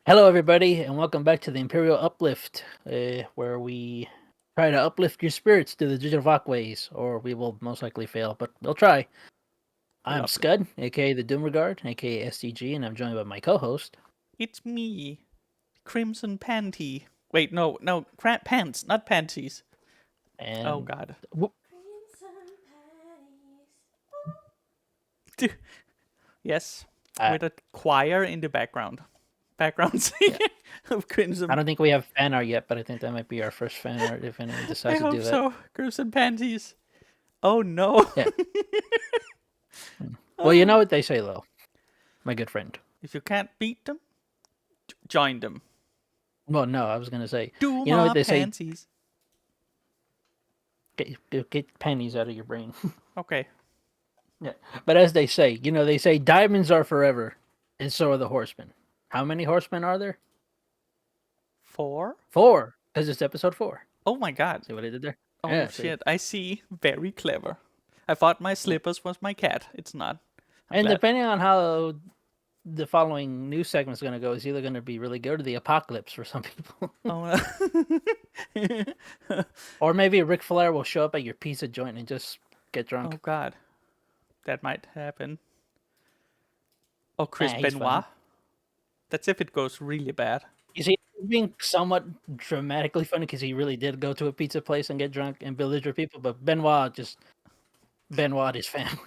Hello, everybody, and welcome back to the Imperial Uplift, where we try to uplift your spirits through the digital walkways, or we will most likely fail, but we'll try. I'm Lovely. Scud, aka the Doom Regard, aka STG, and I'm joined by my co-host. It's me, Crimson Panty. Wait, no, pants, not panties. Oh And God. w- Yes, I, with a choir in the background. Background yeah, singing of I Crimson. don't think we have fan art yet, but I think that might be our first fan art if anyone I decides to hope do that. so. Crimson Panties. Oh no. Yeah. Well, you know Oh. what they say, though, my good friend. If you can't beat them, join them. Well, no, I was gonna say, Do you know what my they say? panties. Get pennies out of your brain. Okay. Yeah. But as they say diamonds are forever, and so are the horsemen. How many horsemen are there? 4? 4, because it's episode 4. Oh my God. See what I did there? Oh Yeah, see. shit. I see. Very clever. I thought my slippers was my cat. It's not. I'm And glad. depending on how the following news segment is going to go, it's either going to be really good or the apocalypse for some people. Oh, Or maybe Ric Flair will show up at your pizza joint and just get drunk. oh God, that might happen. Or Chris Nah, he's fine. Benoit. That's if it goes really bad. You see, he's being somewhat dramatically funny because he really did go to a pizza place and get drunk and belligerent people, but Benoit his family.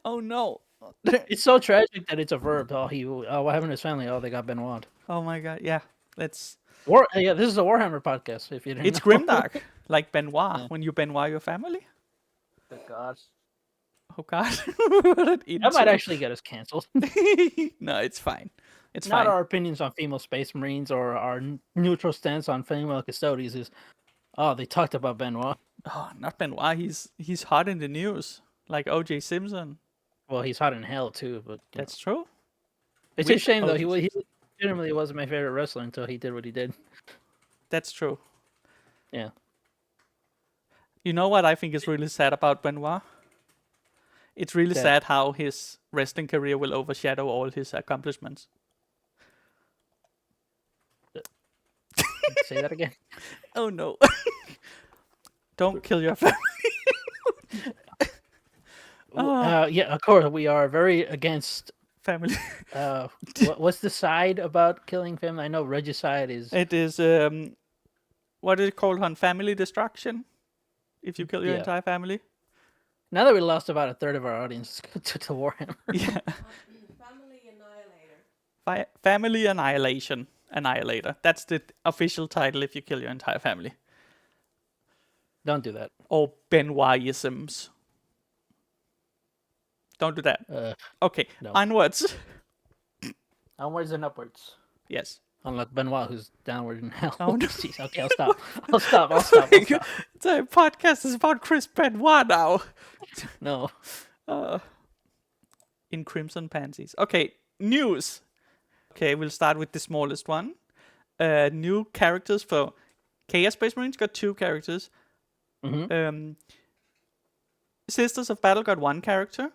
Oh no. It's so tragic that it's a verb. What happened to his family? Oh, they got Benoit. Oh my God. Yeah, that's. Yeah, this is a Warhammer podcast. If you didn't It's know. grimdark, like Benoit. Yeah. When you Benoit your family. Good God, Oh God, what an that might insult. actually get us canceled. No, it's fine. It's Not fine. our opinions on female space marines or our neutral stance on female custodies. Is they talked about Benoit. Oh, not Benoit. He's hot in the news, like O.J. Simpson. Well, he's hot in hell too. But That's true. it's a With shame though. O.J. He Simpson. legitimately wasn't my favorite wrestler until he did what he did. That's true. Yeah. You know what I think is really sad about Benoit? It's really That sad how his wrestling career will overshadow all his accomplishments. say that again. Oh no. Don't kill your family. Yeah, of course we are very against. Family. What's the side about killing family? I know regicide is. It is what is it called on family destruction? If you kill your Yeah. entire family. Now that we lost about a third of our audience to Warhammer. Yeah. Family Annihilator. Family annihilation. Annihilator. That's the official title if you kill your entire family. Don't do that. Or Benoitisms. Don't do that. Okay. No. Onwards. Onwards and upwards. Yes. Unlike Benoit, who's downward in hell. Oh, no. Jeez, okay, I'll stop. I'll stop. The podcast is about Chris Benoit now. No. In Crimson Pansies. Okay, news. Okay, we'll start with the smallest one. New characters for Chaos Space Marines got 2 characters. Sisters of Battle got 1 character.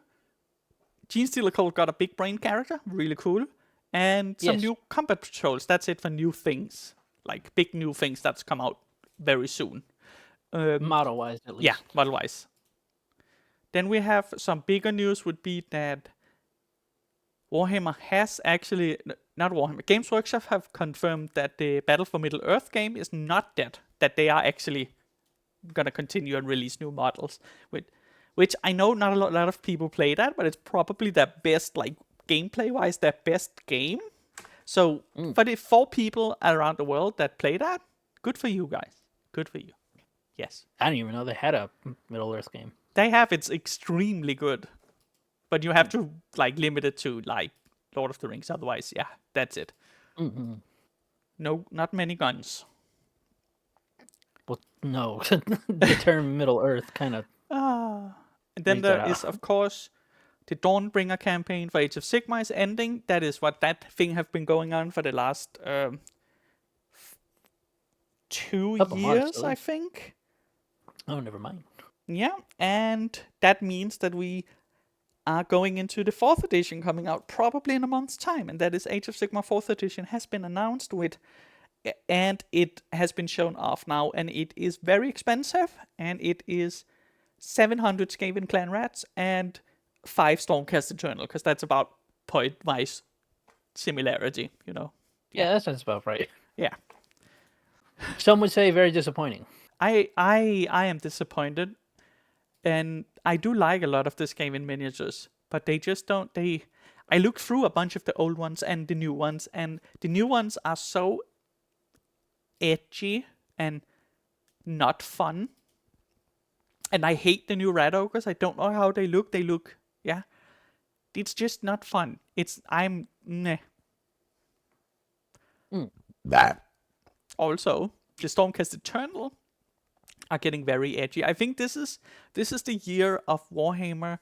Genestealer Cult got a big brain character, really cool. And some new combat patrols. That's it for new things. Like big new things that's come out very soon. Model-wise, at least. Yeah, model-wise. Then we have some bigger news would be that Warhammer has actually, not Warhammer, Games Workshop have confirmed that the Battle for Middle-earth game is not dead. That they are actually gonna continue and release new models. Which I know not a lot of people play that, but it's probably their best, like, gameplay-wise, their best game. So, for the 4 people around the world that play that, good for you guys. Good for you. Yes. I didn't even know they had a Middle-earth game. They have, it's extremely good. But you have to, like, limit it to, like, Lord of the Rings. Otherwise, yeah, that's it. Mm-hmm. No, not many guns. Well, no. The term Middle-earth kind of... And then there is, of course, the Dawnbringer campaign for Age of Sigmar is ending. That is what that thing have been going on for the last 2 years, I think. Oh, never mind. Yeah, and that means that we are going into the 4th edition coming out probably in a month's time, and that is Age of Sigmar 4th edition has been announced with, and it has been shown off now, and it is very expensive, and it is 700 Skaven clan rats and 5 Stormcast Eternal, because that's about point-wise similarity, you know. Yeah, that sounds about right. Yeah. Some would say very disappointing. I am disappointed, and I do like a lot of the Skaven miniatures, but they just don't. I looked through a bunch of the old ones and the new ones, and the new ones are so edgy and not fun. And I hate the new Rat Ogres. I don't know how they look. They look, yeah. It's just not fun. Meh. Also, the Stormcast Eternal are getting very edgy. I think this is the year of Warhammer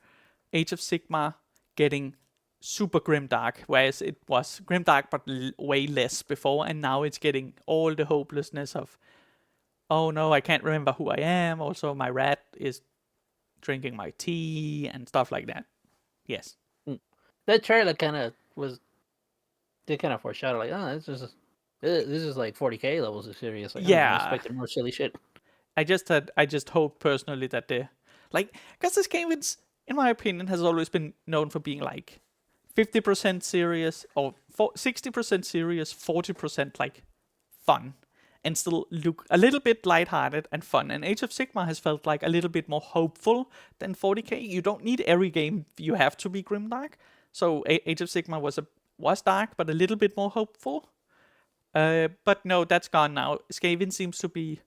Age of Sigmar getting super grimdark, whereas it was grimdark but way less before, and now it's getting all the hopelessness of, oh no, I can't remember who I am. Also, my rat is drinking my tea and stuff like that. Yes. That trailer kind of did kind of foreshadow, like, oh, this is like 40k levels of serious. Like, Yeah. I expected more silly shit. I just hope personally that because this game, it's, in my opinion, has always been known for being like 50% serious or 60% serious, 40% like fun, and still look a little bit lighthearted and fun. And Age of Sigmar has felt like a little bit more hopeful than 40k. You don't need every game you have to be grimdark. So Age of Sigmar was dark, but a little bit more hopeful. But no, that's gone now. Skaven seems to be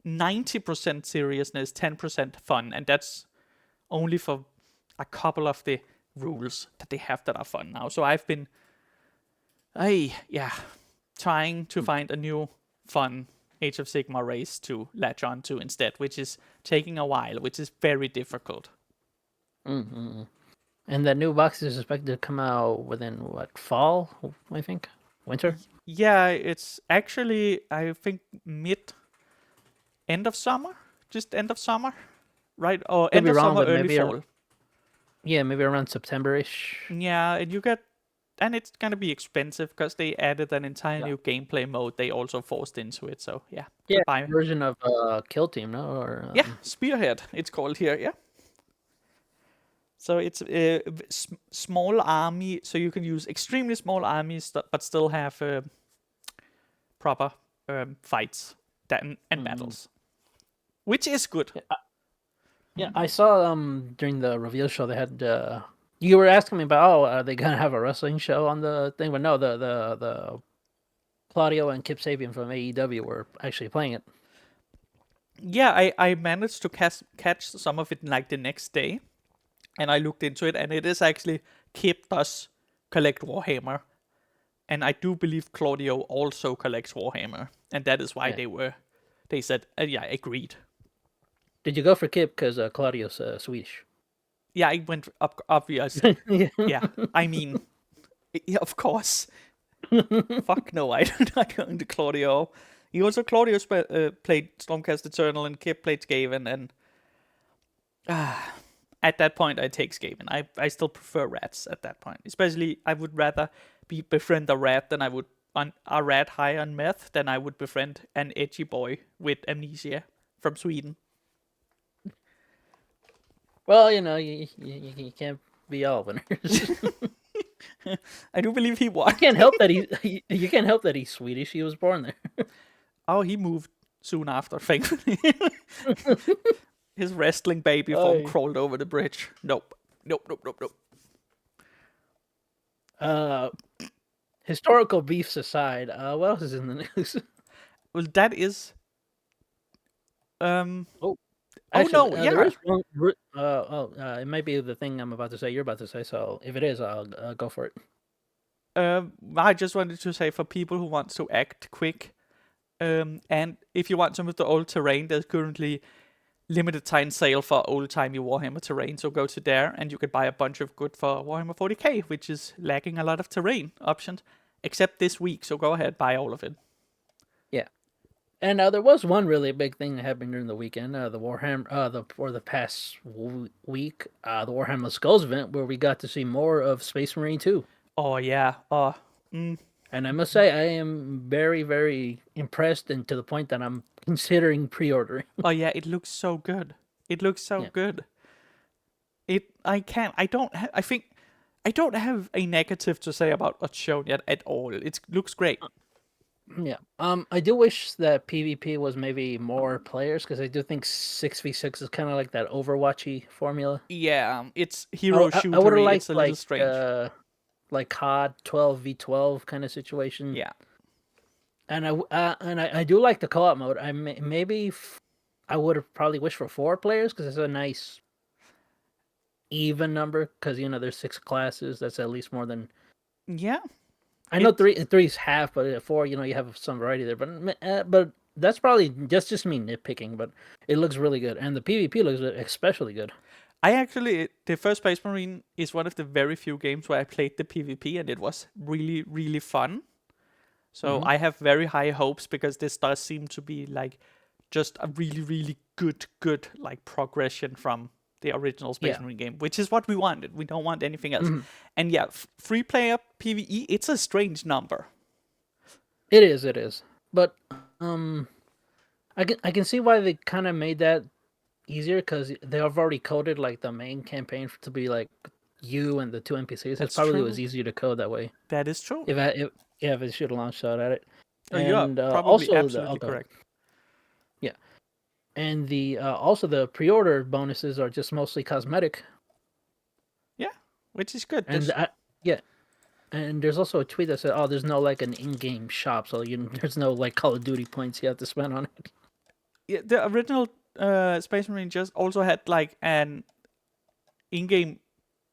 90% seriousness, 10% fun, and that's only for a couple of the rules that they have that are fun now. So I've been, trying to find a new fun Age of Sigmar race to latch on to instead, which is taking a while, which is very difficult. Mm-hmm. And that new box is expected to come out within fall, I think, winter. Yeah, it's actually, I think, end of summer, right? Or Could end be of wrong, summer, but early maybe fall. Yeah, maybe around September-ish. Yeah, and it's gonna be expensive because they added an entire new gameplay mode they also forced into it. So yeah, goodbye. Version of Kill Team, no? Or Yeah, Spearhead, it's called here. Yeah. So it's a small army, so you can use extremely small armies, but still have proper fights and battles, which is good. Yeah, I saw during the reveal show they had. You were asking me about, oh, are they gonna have a wrestling show on the thing? But no, the Claudio and Kip Sabian from AEW were actually playing it. Yeah, I managed to catch some of it like the next day, and I looked into it, and it is actually Kip does collect Warhammer, and I do believe Claudio also collects Warhammer, and that is why they said, yeah, agreed. Did you go for Kip because Claudio's Swedish? Yeah, I went up obviously. Yeah, I mean, yeah, of course. Fuck no, I'm not going to Claudio. Claudio played Stormcast Eternal and Kip played Skaven, and at that point I take Skaven. I still prefer rats at that point. Especially, I would rather befriend a rat than I would a rat high on meth than I would befriend an edgy boy with amnesia from Sweden. Well, you can't be all winners. I do believe he was. You can't help that he's Swedish. He was born there. Oh, he moved soon after, thankfully. His wrestling baby form crawled over the bridge. Nope. Historical beefs aside, what else is in the news? Well, that is. Actually, no! Yeah. There is one. It might be the thing I'm about to say. You're about to say. So if it is, I'll go for it. I just wanted to say for people who want to act quick, and if you want some of the old terrain, there's currently limited time sale for old-timey Warhammer terrain. So go to there, and you can buy a bunch of good for Warhammer 40k, which is lacking a lot of terrain options, except this week. So go ahead, buy all of it. Yeah. And there was one really big thing that happened during the weekend. The Warhammer, the past week, the Warhammer Skulls event, where we got to see more of Space Marine 2. Oh yeah. And I must say, I am very, very impressed, and to the point that I'm considering pre-ordering. Oh yeah. It looks so good. It looks so Yeah. good. I think I don't have a negative to say about what's shown yet at all. It looks great. Yeah. I do wish that PvP was maybe more players, because I do think 6v6 is kind of like that Overwatchy formula. Yeah, it's hero I would have shootery. liked It's a little strange. like COD 12v12 kind of situation. Yeah. And I do like the co-op mode. I would have probably wished for 4 players, because it's a nice even number. Because there's 6 classes. That's at least more than. Yeah. I know three's half, but at 4, you have some variety there. But that's probably just me nitpicking. But it looks really good, and the PvP looks especially good. The first Space Marine is one of the very few games where I played the PvP, and it was really, really fun. So I have very high hopes, because this does seem to be like just a really, really good like progression from the original Space Marine game, which is what we wanted. We don't want anything else. And yeah, free player PvE, it's a strange number. It is. But I can see why they kind of made that easier, because they have already coded like the main campaign to be like you and the 2 NPCs. It probably was easier to code that way. That is true. If it should have launched out at it. You are probably also absolutely correct. Yeah, and also the pre-order bonuses are just mostly cosmetic. Yeah, which is good. And and there's also a tweet that said, "Oh, there's no like an in-game shop, so there's no like Call of Duty points you have to spend on it." Yeah, the original Space Marine just also had like an in-game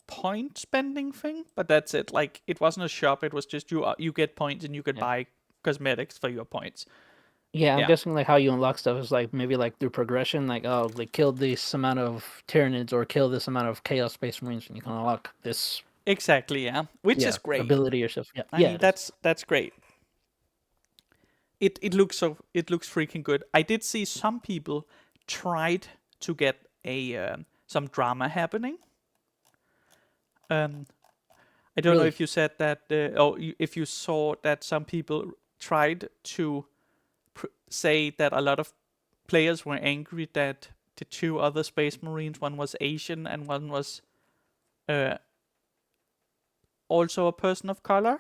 point spending thing, but that's it. Like, it wasn't a shop. It was just you get points and you could buy cosmetics for your points. Yeah, I'm guessing like how you unlock stuff is like maybe like through progression, like like kill this amount of Tyranids or kill this amount of Chaos Space Marines, and you can unlock this. Exactly, yeah, which is great. Ability or stuff. Yeah, I mean, that's great. It looks freaking good. I did see some people tried to get some drama happening. I don't know if you said that, if you saw that some people tried to say that a lot of players were angry that the 2 other Space Marines, one was Asian and one was also a person of color.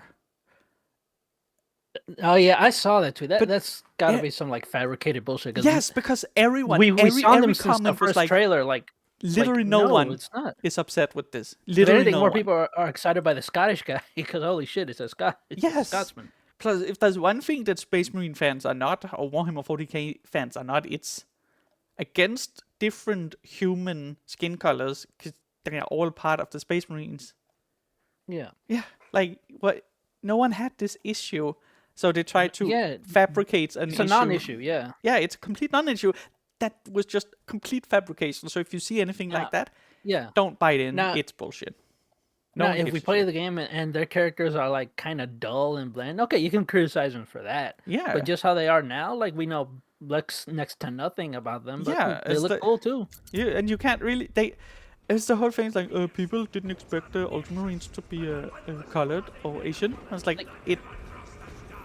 Oh yeah, I saw that too. That's got to be some like fabricated bullshit. Yes, because everyone, we saw every them since the comment was first like, trailer. Like literally no one it's not. is upset with this. If Literally anything, no more one. people are excited by the Scottish guy, because holy shit, it's a Scotsman. Plus, if there's one thing that Space Marine fans are not, or Warhammer 40k fans are not, it's against different human skin colors, because they are all part of the Space Marines. Yeah. Yeah, like, what? No one had this issue, so they tried to fabricate an issue. It's a non-issue, yeah. Yeah, it's a complete non-issue. That was just complete fabrication. So if you see anything like that, don't bite in. It's bullshit. Now, if we play the game and their characters are like kind of dull and bland, okay, you can criticize them for that. Yeah. But just how they are now, like, we know next to nothing about them. But they look cool too. Yeah, and you can't really it's the whole thing. It's like people didn't expect the Ultramarines to be colored or Asian. I was like,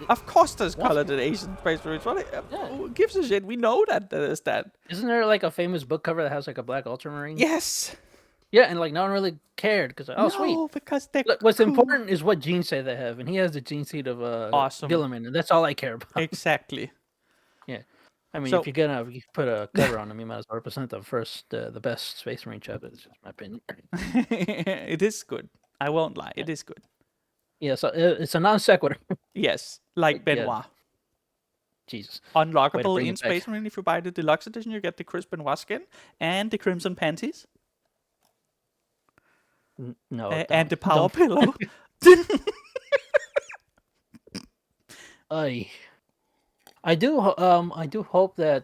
of course there's colored and Asian Space Marines. Who gives a shit? We know that there's that. Isn't there like a famous book cover that has like a black Ultramarine? Yes. Yeah, and like no one really cared, because sweet. No, because they're what's cool. important is what gene set they have, and he has the gene seed of awesome Gilliman, and that's all I care about. Exactly. Yeah. I mean, if you're gonna put a cover on him, you might as well represent the best Space Marine chapter. It's just my opinion. It is good. I won't lie. It is good. Yeah, so it's a non sequitur. Yes, like Benoit. Yeah. Jesus. Unlockable in Space Marine. If you buy the deluxe edition, you get the Chris Benoit skin and the Crimson Panties. No. And the Power Pillow. I do hope that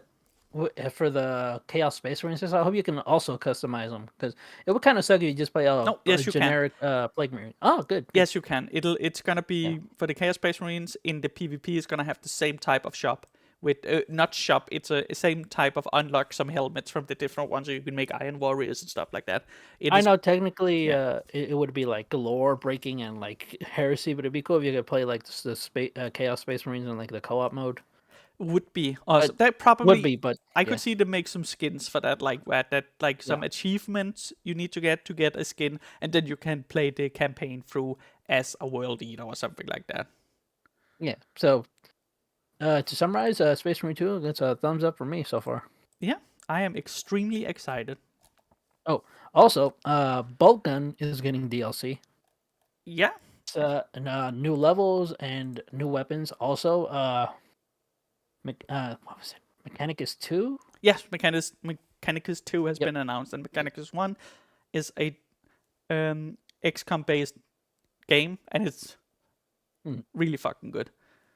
for the Chaos Space Marines, I hope you can also customize them, because it would kind of suck if you just play a generic Plague Marine. Oh, good. Yes, you can. It's gonna be for the Chaos Space Marines in the PvP. It's gonna have the same type of shop with not shop. It's a same type of unlock some helmets from the different ones, so you can make Iron Warriors and stuff like that. It I is know technically yeah. it would be like galore breaking and like heresy, but it'd be cool if you could play like the Chaos Space Marines in like the co-op mode. Would be But awesome. That would probably be, but I yeah, could see them make some skins for that, like where that like some yeah, achievements you need to get a skin, and then you can play the campaign through as a world eater or something like that. yeah. So to summarize, Space Marine 2 gets a thumbs up for me so far. Yeah, I am extremely excited. Oh, also, Bolt Gun is getting DLC. Yeah, It's new levels and new weapons. Also, what was it? Mechanicus 2? yes, Mechanicus 2 has Yep. been announced, and Mechanicus 1 is a XCOM based game, and it's really fucking good.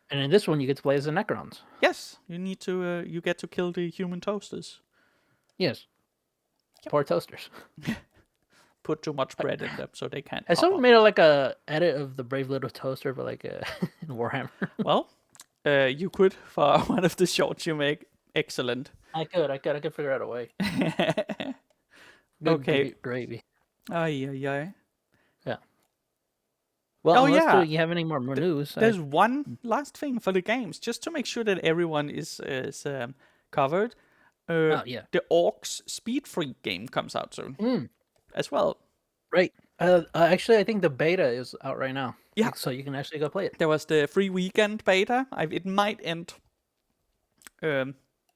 And in this one, you get to play as the Necrons. Yes, you get to kill the human toasters. Yes. Yep. Poor toasters. Put too much bread in them so they can't Has pop someone up. made like a edit of the Brave Little Toaster, but like in Warhammer? Well, you could for one of the shorts you make. Excellent. I could figure out a way. Good Okay. gravy. Ay. Yeah. Well, Oh, unless yeah. you have any more news. There's one last thing for the games, just to make sure that everyone is covered. Oh, yeah. The Orcs Speed Freak game comes out soon as well. Right. Actually, I think the beta is out right now. Yeah. So you can actually go play it. There was the free weekend beta. It might end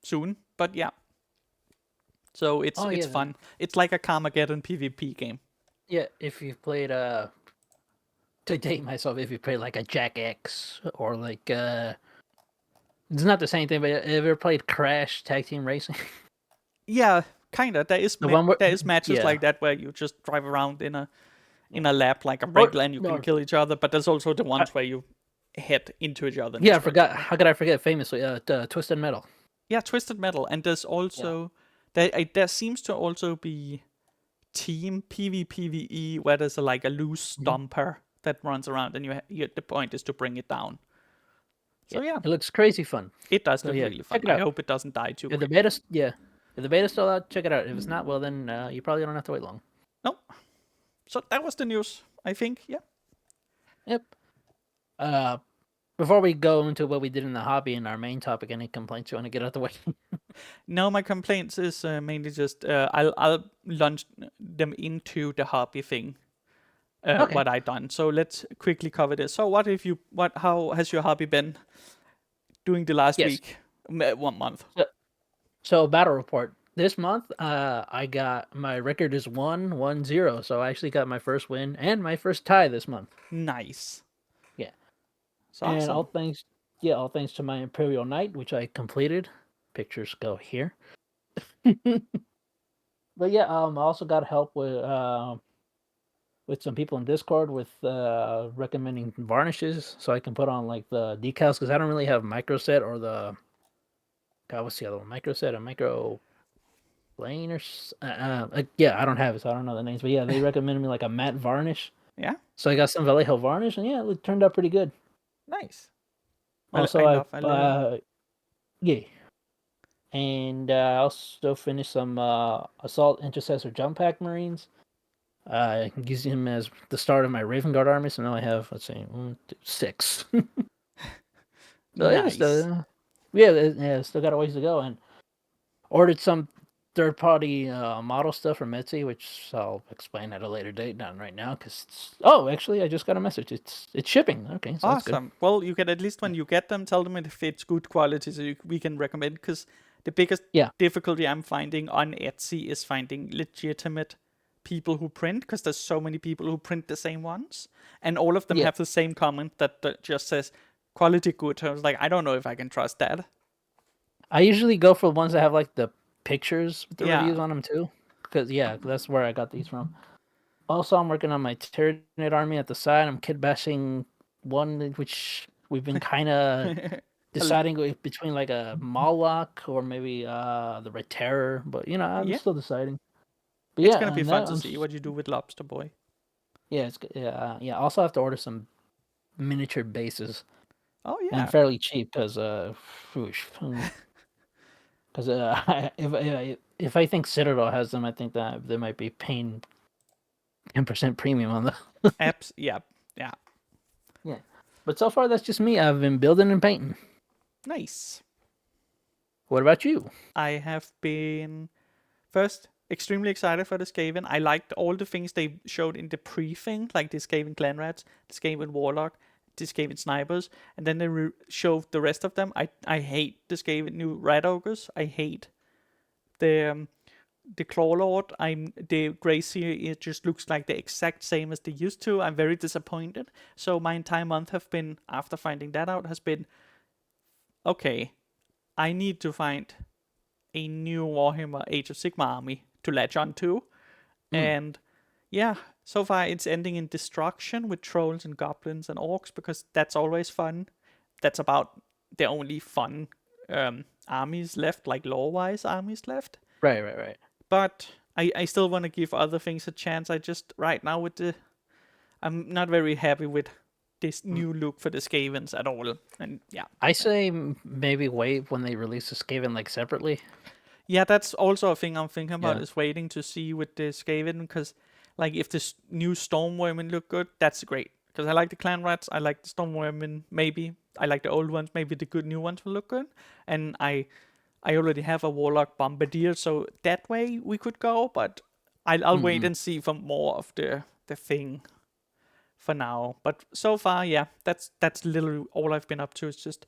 soon, but yeah. So it's yeah. fun. It's like a Carmageddon PvP game. Yeah, if you've played to date myself, if you played like a Jack X or like it's not the same thing, but have you ever played Crash Tag Team Racing? Yeah, kinda. There is one where- there is matches yeah. like that where you just drive around in a lap like a regular and you can kill each other. But there's also the ones where you head into each other. And Yeah, I destroy each forgot. other. How could I forget? Famously, Twisted Metal. Yeah, Twisted Metal, and there's also there seems to also be team PvPvE where there's like a loose stomper that runs around, and the point is to bring it down. So yeah, It looks crazy fun. it does So, look yeah, really fun. check it I out. hope it doesn't die too If quick. the beta's still out, check it out. If it's not, well then you probably don't have to wait long. No. So that was the news, I think. Yeah. Yep. Before we go into what we did in the hobby and our main topic, any complaints you want to get out the way? No, my complaints is mainly just I'll launch them into the hobby thing. Okay. What I done. So let's quickly cover this. So how has your hobby been doing the last Yes. week? 1 month. So battle report. This month, I got my record is 1-1-0. So I actually got my first win and my first tie this month. Nice. Yeah. It's awesome. And all thanks to my Imperial Knight, which I completed. Pictures go here. But yeah, I also got help with some people in Discord with recommending varnishes so I can put on like the decals because I don't really have micro set or the what's the other one? Micro set and micro plane or yeah, I don't have it, so I don't know the names. But yeah, they recommended me like a matte varnish. Yeah. So I got some Vallejo varnish, and yeah, it turned out pretty good. Nice. Also, I love yeah, and I also finished some Assault Intercessor Jump Pack Marines. I can use him as the start of my Raven Guard army, so now I have, let's see, 1, 2, 6. So Nice. Still got a ways to go, and ordered some third-party model stuff from Etsy, which I'll explain at a later date, not right now, because actually, I just got a message. It's shipping. Okay, so that's good. Awesome. Well, you can at least when you get them, tell them if it's good quality, so we can recommend. Because the biggest difficulty I'm finding on Etsy is finding legitimate people who print, because there's so many people who print the same ones, and all of them have the same comment that just says quality good. I was like, I don't know if I can trust that. I usually go for the ones that have like the pictures with the reviews on them too, because that's where I got these from. Also, I'm working on my Tyranid army at the side. I'm kid bashing one, which we've been kind of deciding between like a Moloch or maybe the Red Terror, but I'm still deciding. But it's gonna be fun to see what you do with Lobster Boy. Yeah, I also have to order some miniature bases. Oh yeah. and fairly cheap because because if I think Citadel has them, I think that they might be paying 10% premium on the Apps. Yeah. Yeah. yeah. But so far, that's just me. I've been building and painting. Nice. What about you? I have been first extremely excited for the Skaven. I liked all the things they showed in the briefing, like the Skaven clan rats, the Skaven warlock, the Skaven snipers, and then they showed the rest of them. I hate the Skaven new rat ogres. I hate the claw lord. The Gracie. It just looks like the exact same as they used to. I'm very disappointed. So my entire month have been, after finding that out, has been okay. I need to find a new Warhammer Age of Sigmar army to latch on to. And yeah, so far it's ending in destruction with trolls and goblins and orcs because that's always fun. That's about the only fun armies left, like lore-wise armies left. Right. But I still want to give other things a chance. I just, right now, I'm not very happy with this new look for the Skavens at all. And yeah. I say maybe wait when they release the Skaven like separately. Yeah, that's also a thing I'm thinking about Yeah. is waiting to see with the Skaven because, like, if this new Stormwormen look good, that's great. Because I like the Clan Rats, I like the Stormwormen, maybe. I like the old ones, maybe the good new ones will look good. And I already have a Warlock Bombardier, so that way we could go, but I'll wait and see for more of the thing for now. But so far, yeah, that's literally all I've been up to is just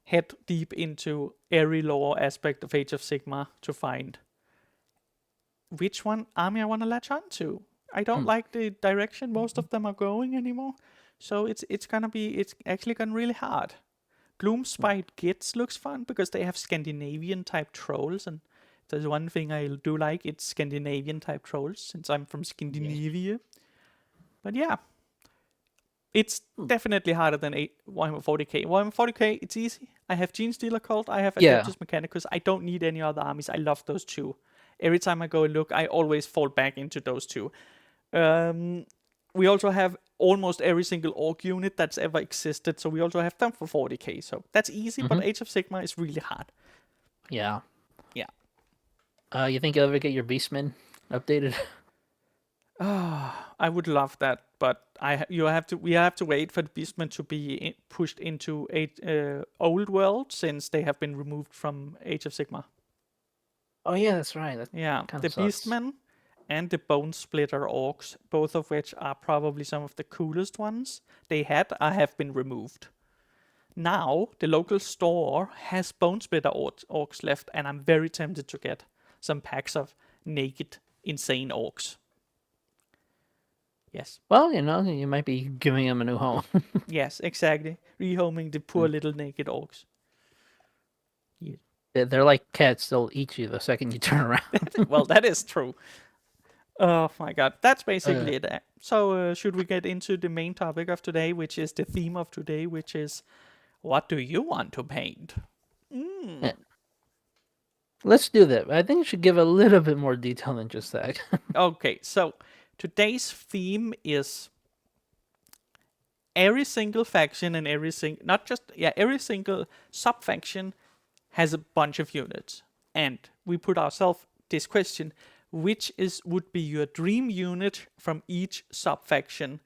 head deep into every lore aspect of Age of Sigmar to find which one army I want to latch on to. I don't like the direction most of them are going anymore, so it's actually gone really hard. Gloomspite Gits looks fun because they have Scandinavian type trolls, and there's one thing I do like, it's Scandinavian type trolls since I'm from Scandinavia. But yeah, it's definitely harder than Warhammer 40k. Warhammer 40k, it's easy. I have Genestealer Cult, I have Yeah. Adeptus Mechanicus. I don't need any other armies. I love those two. Every time I go and look, I always fall back into those two. We also have almost every single orc unit that's ever existed, so we also have them for 40k. So that's easy, but Age of Sigmar is really hard. Yeah. Yeah. You think you'll ever get your Beastmen updated? I would love that, but we have to wait for the Beastmen to be pushed into a old world since they have been removed from Age of Sigmar. Oh yeah, that's right. That Yeah, kinda the sucks. Beastmen and the Bone Splitter Orcs, both of which are probably some of the coolest ones they had, have been removed. Now, the local store has Bone Splitter Orcs left, and I'm very tempted to get some packs of naked, insane orcs. Yes. Well, you might be giving them a new home. Yes, exactly. Rehoming the poor little naked orcs. They're like cats; they'll eat you the second you turn around. Well, that is true. Oh my god, that's basically it. So, should we get into the main topic of today, which is the theme of today, which is what do you want to paint? Yeah. Let's do that. I think you should give a little bit more detail than just that. Okay, so today's theme is every single faction and every single sub-faction has a bunch of units. And we put ourselves this question, which would be your dream unit from each sub-faction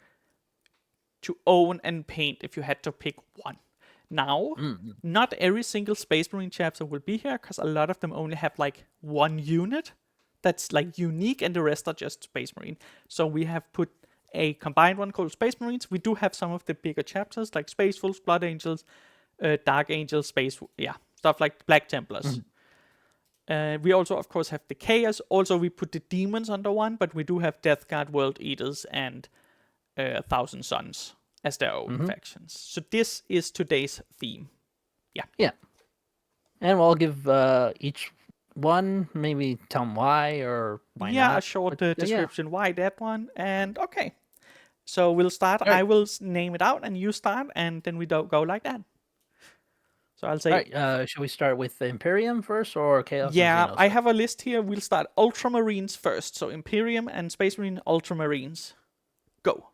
to own and paint if you had to pick one. Now, not every single Space Marine chapter will be here because a lot of them only have like one unit that's like unique and the rest are just Space Marine. So we have put a combined one called Space Marines. We do have some of the bigger chapters like Space Wolves, Blood Angels, Dark Angels, stuff like Black Templars. We also, of course, have the Chaos. Also, we put the Demons under one, but we do have Death Guard, World Eaters, and Thousand Suns as their own factions. So this is today's theme. Yeah. And we'll give each one, maybe tell them why or why not. A short But, description. Why that one? And okay. So we'll start. Right. I will name it out and you start, and then we don't go like that. So I'll say... All right, should we start with the Imperium first or Chaos? Yeah, and Xenos? I have a list here. We'll start Ultramarines first. So Imperium and Space Marine Ultramarines. Go.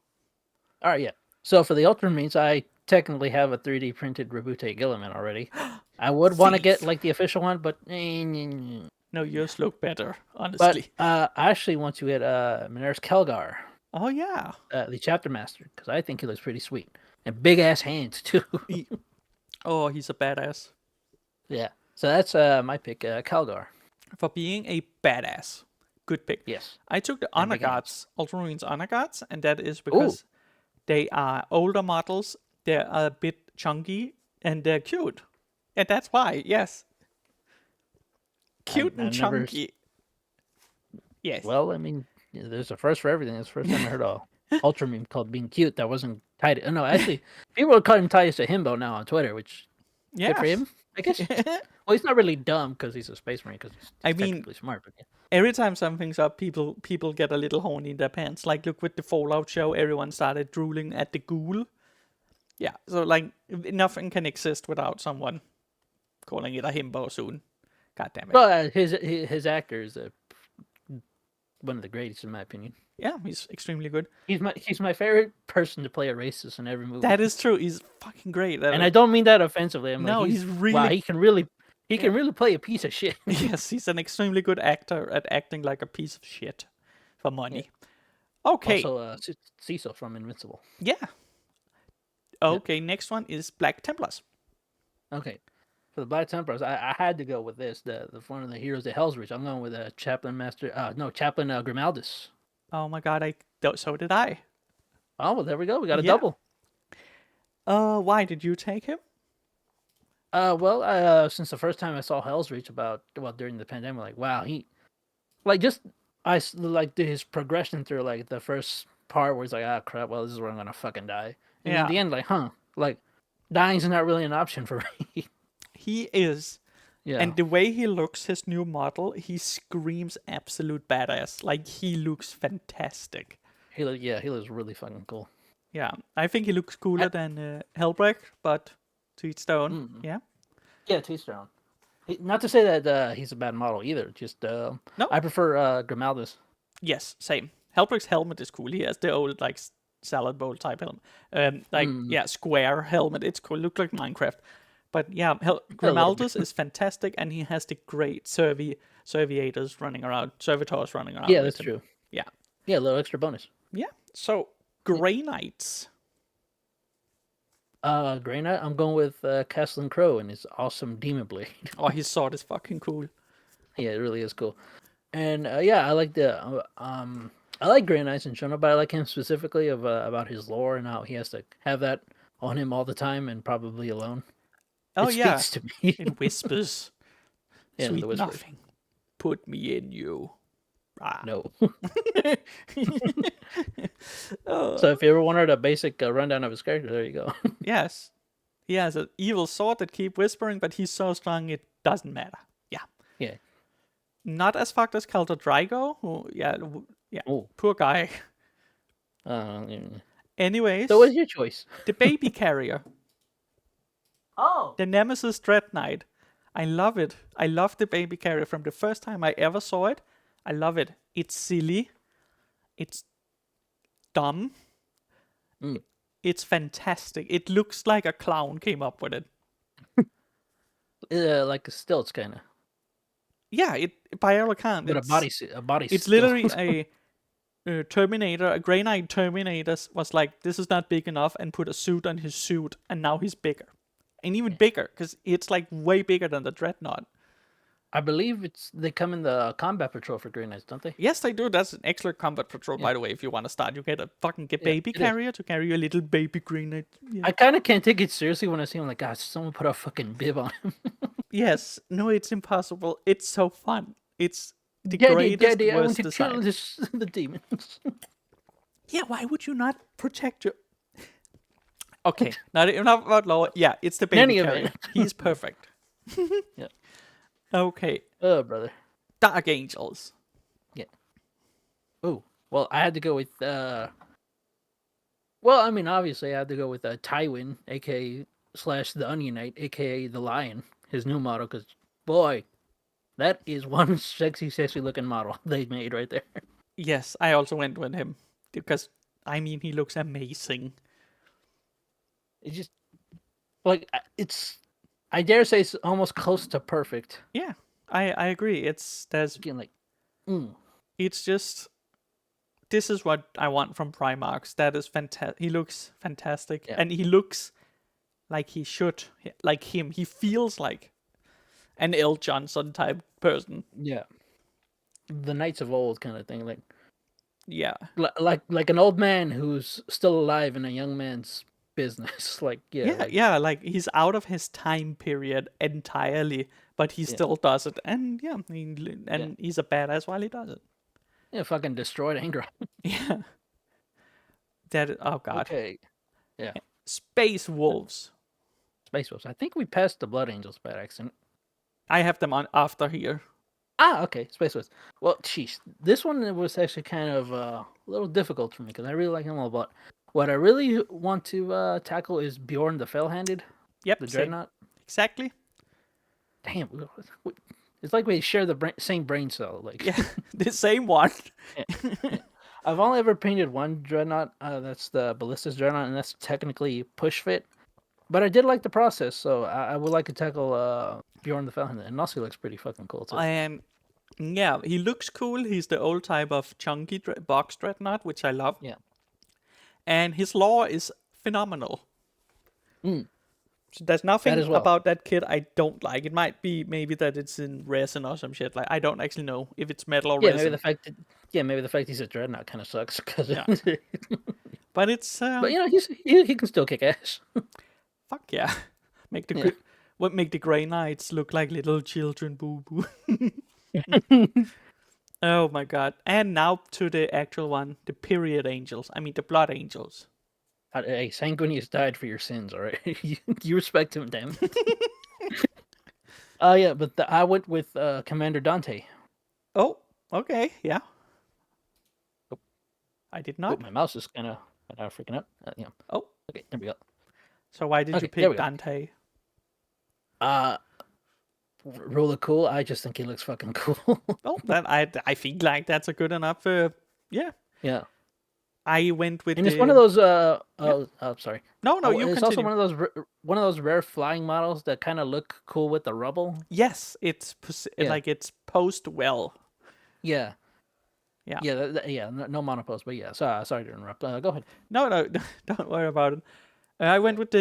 All right, yeah. So for the Ultramarines, I technically have a 3D printed Rabute Gilliman already. I would want to get Thief. like the official one, but No, yours look better, honestly. I actually want to get Miner's Kelgar, Oh yeah. the chapter master, because I think he looks pretty sweet and big ass hands too. Oh, he's a badass. Yeah, so that's my pick, Kelgar. For being a badass. Good pick. Yes. I took the And Honor big hands. Guards, Ultramarines Honor Guards, and that is because they are older models, they're a bit chunky, and they're cute. And that's why, yes. Cute and I've never chunky. Yes. Well, I mean, there's a first for everything. It's the first time I heard a ultra meme called being cute that wasn't tied. No, actually, people are calling ties to himbo now on Twitter, which yeah. good for him, I guess. Well, he's not really dumb because he's a space marine. Because he's I mean, technically smart. But yeah. Every time something's up, people get a little horny in their pants. Like, look with the Fallout show, everyone started drooling at the ghoul. Yeah, so like nothing can exist without someone calling it a himbo soon. God damn it. Well, his actor is one of the greatest in my opinion. Yeah, he's extremely good. He's my favorite person to play a racist in every movie. That is true. He's fucking great. And I don't mean that offensively. I'm No, like, he's really- wow. He can really play a piece of shit. Yes, he's an extremely good actor at acting like a piece of shit for money. Okay. Also, Cecil from Invincible. Yeah. Okay, next one is Black Templars. Okay. For the Black Templars, I had to go with this. The one of the heroes of Hell's Reach. I'm going with Chaplain Grimaldus. Oh my god, so did I. Oh, well, there we go. We got a Yeah. double. Why did you take him? Since the first time I saw Hell's Reach during the pandemic, like, wow, his progression through like the first part where he's like, ah, crap, well, this is where I'm gonna fucking die. And Yeah. in the end, like, dying's not really an option for me. He is. Yeah. And the way he looks, his new model, he screams absolute badass. Like, he looks fantastic. he looks really fucking cool. Yeah, I think he looks cooler than Hellbreak, but to each their own. Yeah. Yeah, to each their own. Not to say that he's a bad model either. Just No. I prefer Grimaldus. Yes, same. Hellbreak's helmet is cool. He has the old like salad bowl type helmet. Square helmet. It's cool. Look like Minecraft. But yeah, Grimaldus is fantastic, and he has the great servitors running around. Yeah, that's true. Yeah. Yeah, a little extra bonus. Yeah. So Grey Knights. Grey Knight, I'm going with Castlin Crow and his awesome demon blade. Oh, his sword is fucking cool. Yeah, it really is cool. And I like I like Grey Knights in general, but I like him specifically about his lore and how he has to have that on him all the time and probably alone. Oh, it yeah. speaks to me. It whispers. Yeah, Sweet the whisper. nothing. Put me in you. Ah. No. So if you ever wanted a basic rundown of his character, there you go. Yes. He has an evil sword that keep whispering, but he's so strong it doesn't matter. Yeah. Yeah. Not as fucked as Calder Drago, Oh. poor guy. Yeah. Anyways, So what's your choice? the baby carrier, Oh. the Nemesis Dread Knight. I love it. I love the baby carrier from the first time I ever saw it. I love it. It's silly. It's dumb. Mm. It's fantastic. It looks like a clown came up with it. Like a stilts kind of. Yeah, by all accounts, But a body. it's stilt. literally a Terminator, a Grey Knight Terminator was like, this is not big enough, and put a suit on his suit, and now he's bigger. And even bigger, because it's like way bigger than the Dreadnought. I believe they come in the combat patrol for Grey Knights, don't they? Yes, they do. That's an excellent combat patrol, by the way, if you want to start. You get a fucking baby it is. carrier to carry your little baby Grey Knight. Yeah. I kind of can't take it seriously when I see him. Like, gosh, someone put a fucking bib on him. Yes. No, it's impossible. It's so fun. It's the Daddy, greatest I want worst to design. kill the demons. Yeah, why would you not protect your... Okay, not enough about law. Yeah, it's the baby Any carrier. event. He's perfect. Yeah. Okay, Oh, brother. Dark Angels. Oh, well, I had to go with. Well, I mean, obviously, I had to go with Tywin, aka / the Onion Knight, aka the Lion, his new model. Because boy, that is one sexy looking model they made right there. Yes, I also went with him because I mean he looks amazing. It just like it's. I dare say it's almost close to perfect. Yeah, I agree. Again, like, mm, It's just this is what I want from Primarchs. That is fantastic. He looks fantastic, Yeah. and he looks like he should, like him. He feels like an L. Johnson type person. yeah, the knights of old kind of thing, Yeah, like an old man who's still alive in a young man's business. Like, yeah. Like he's out of his time period entirely, but he still does it, and he's a badass while he does it. yeah, fucking destroyed Angra. Yeah, oh god, Okay, yeah, Space Wolves. Space Wolves. I think we passed the Blood Angels by accident. I have them on after here. Ah, okay, Space Wolves. Well, sheesh, this one was actually kind of a little difficult for me because I really like him a lot. But what I really want to tackle is Bjorn the Fell-Handed, Yep, the same. Dreadnought. Exactly. Damn, it's like we share the same brain cell. Like, Yeah, the same one. yeah. I've only ever painted one Dreadnought. That's the Ballista's Dreadnought, and that's technically push fit. But I did like the process, so I would like to tackle Bjorn the Fell-Handed, and also he looks pretty fucking cool too. And yeah, he looks cool. He's the old type of chunky box dreadnought, which I love. Yeah. And his lore is phenomenal. Mm. So there's nothing That as well. about that kid I don't like. It might be maybe that it's in resin or some shit. Like I don't actually know if it's metal or Yeah, resin. maybe the fact he's a Dreadnought kind of sucks because. Yeah. But it's But he can still kick ass. fuck yeah. Make the Grey Knights look like little children, boo boo. Oh my god. And now to the actual one, the period angels. I mean the blood angels. Hey, Sanguinius died for your sins, all right? You respect him, damn. Yeah, but I went with Commander Dante. Oh, okay, yeah. Oh. I did Oh, not. my mouse is kind of freaking out. Yeah. Oh, Okay, there we go. so why did you Okay, there we pick go. Dante? Really cool. I just think he looks fucking cool. Oh, that I feel like that's a good enough. Yeah, Yeah. I went with And it's one of those. Sorry. No, you it's also continue. one of those rare flying models that kind of look cool with the rubble. Yes, it's Yeah. like it's posed well. Yeah. Yeah. Yeah. No monopost, but yeah. Sorry to interrupt. Go ahead. No, don't worry about it. I went with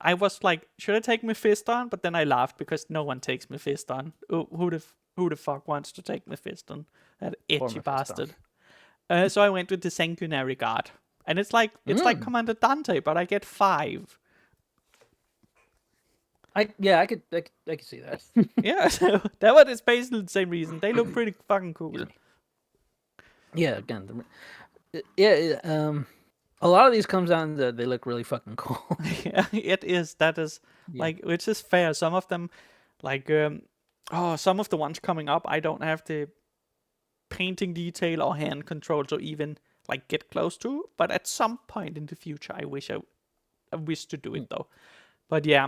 I was like, should I take Mephiston? But then I laughed because no one takes Mephiston. Who the fuck wants to take Mephiston? That itchy Mephiston. bastard. So I went with the Sanguinary Guard, and it's like Commander Dante, but I get 5. I could see that. Yeah, so that was it's basically the same reason. They look pretty fucking cool. Yeah, again, a lot of these comes down to they look really fucking cool. Yeah, it is. That is like, which is fair. Some of them, like, some of the ones coming up, I don't have the painting detail or hand control to even like get close to. But at some point in the future, I wish to do it though. But yeah,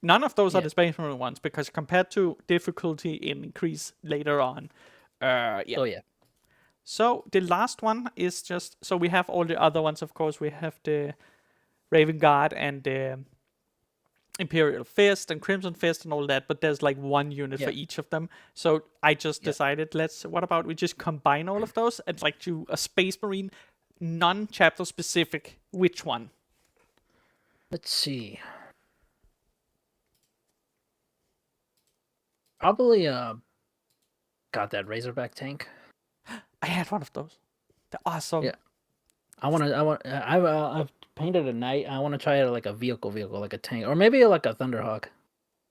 none of those are the Space Marine ones because compared to difficulty increase later on, yeah. Oh yeah. So the last one is just so we have all the other ones. Of course, we have the Raven Guard and the Imperial Fist and Crimson Fist and all that. But there's like one unit for each of them. So I just decided, what about we just combine all of those and like do a Space Marine, non-chapter specific. Which one? Let's see. Probably got that Razorback tank. I had one of those. They're awesome. Yeah. I've painted a knight. I want to try it like a vehicle, like a tank, or maybe like a Thunderhawk.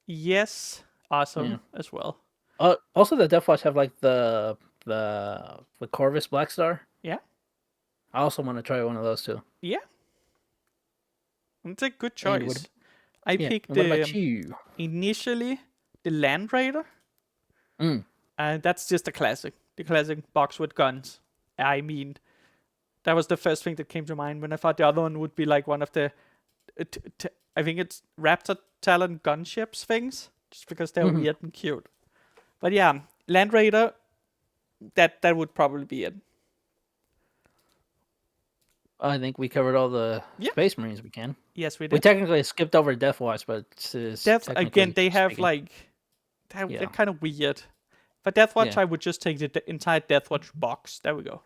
Yes, awesome as well. Also, the Death Watch have like the Corvus Black Star. Yeah. I also want to try one of those too. Yeah. It's a good choice. I picked what about you? Initially the Land Raider. And that's just the classic box with guns. I mean, that was the first thing that came to mind when I thought the other one would be like one of the, I think it's Raptor Talon gunships things, just because they're weird and cute. But yeah, Land Raider, that would probably be it. I think we covered all the Yeah. Space Marines we can. Yes, we We did. technically skipped over Death Watch, but it's Death again, technically they have speaking- like they're Yeah. kind of weird. For Death Watch, Yeah. I would just take the entire Death Watch box. There we go.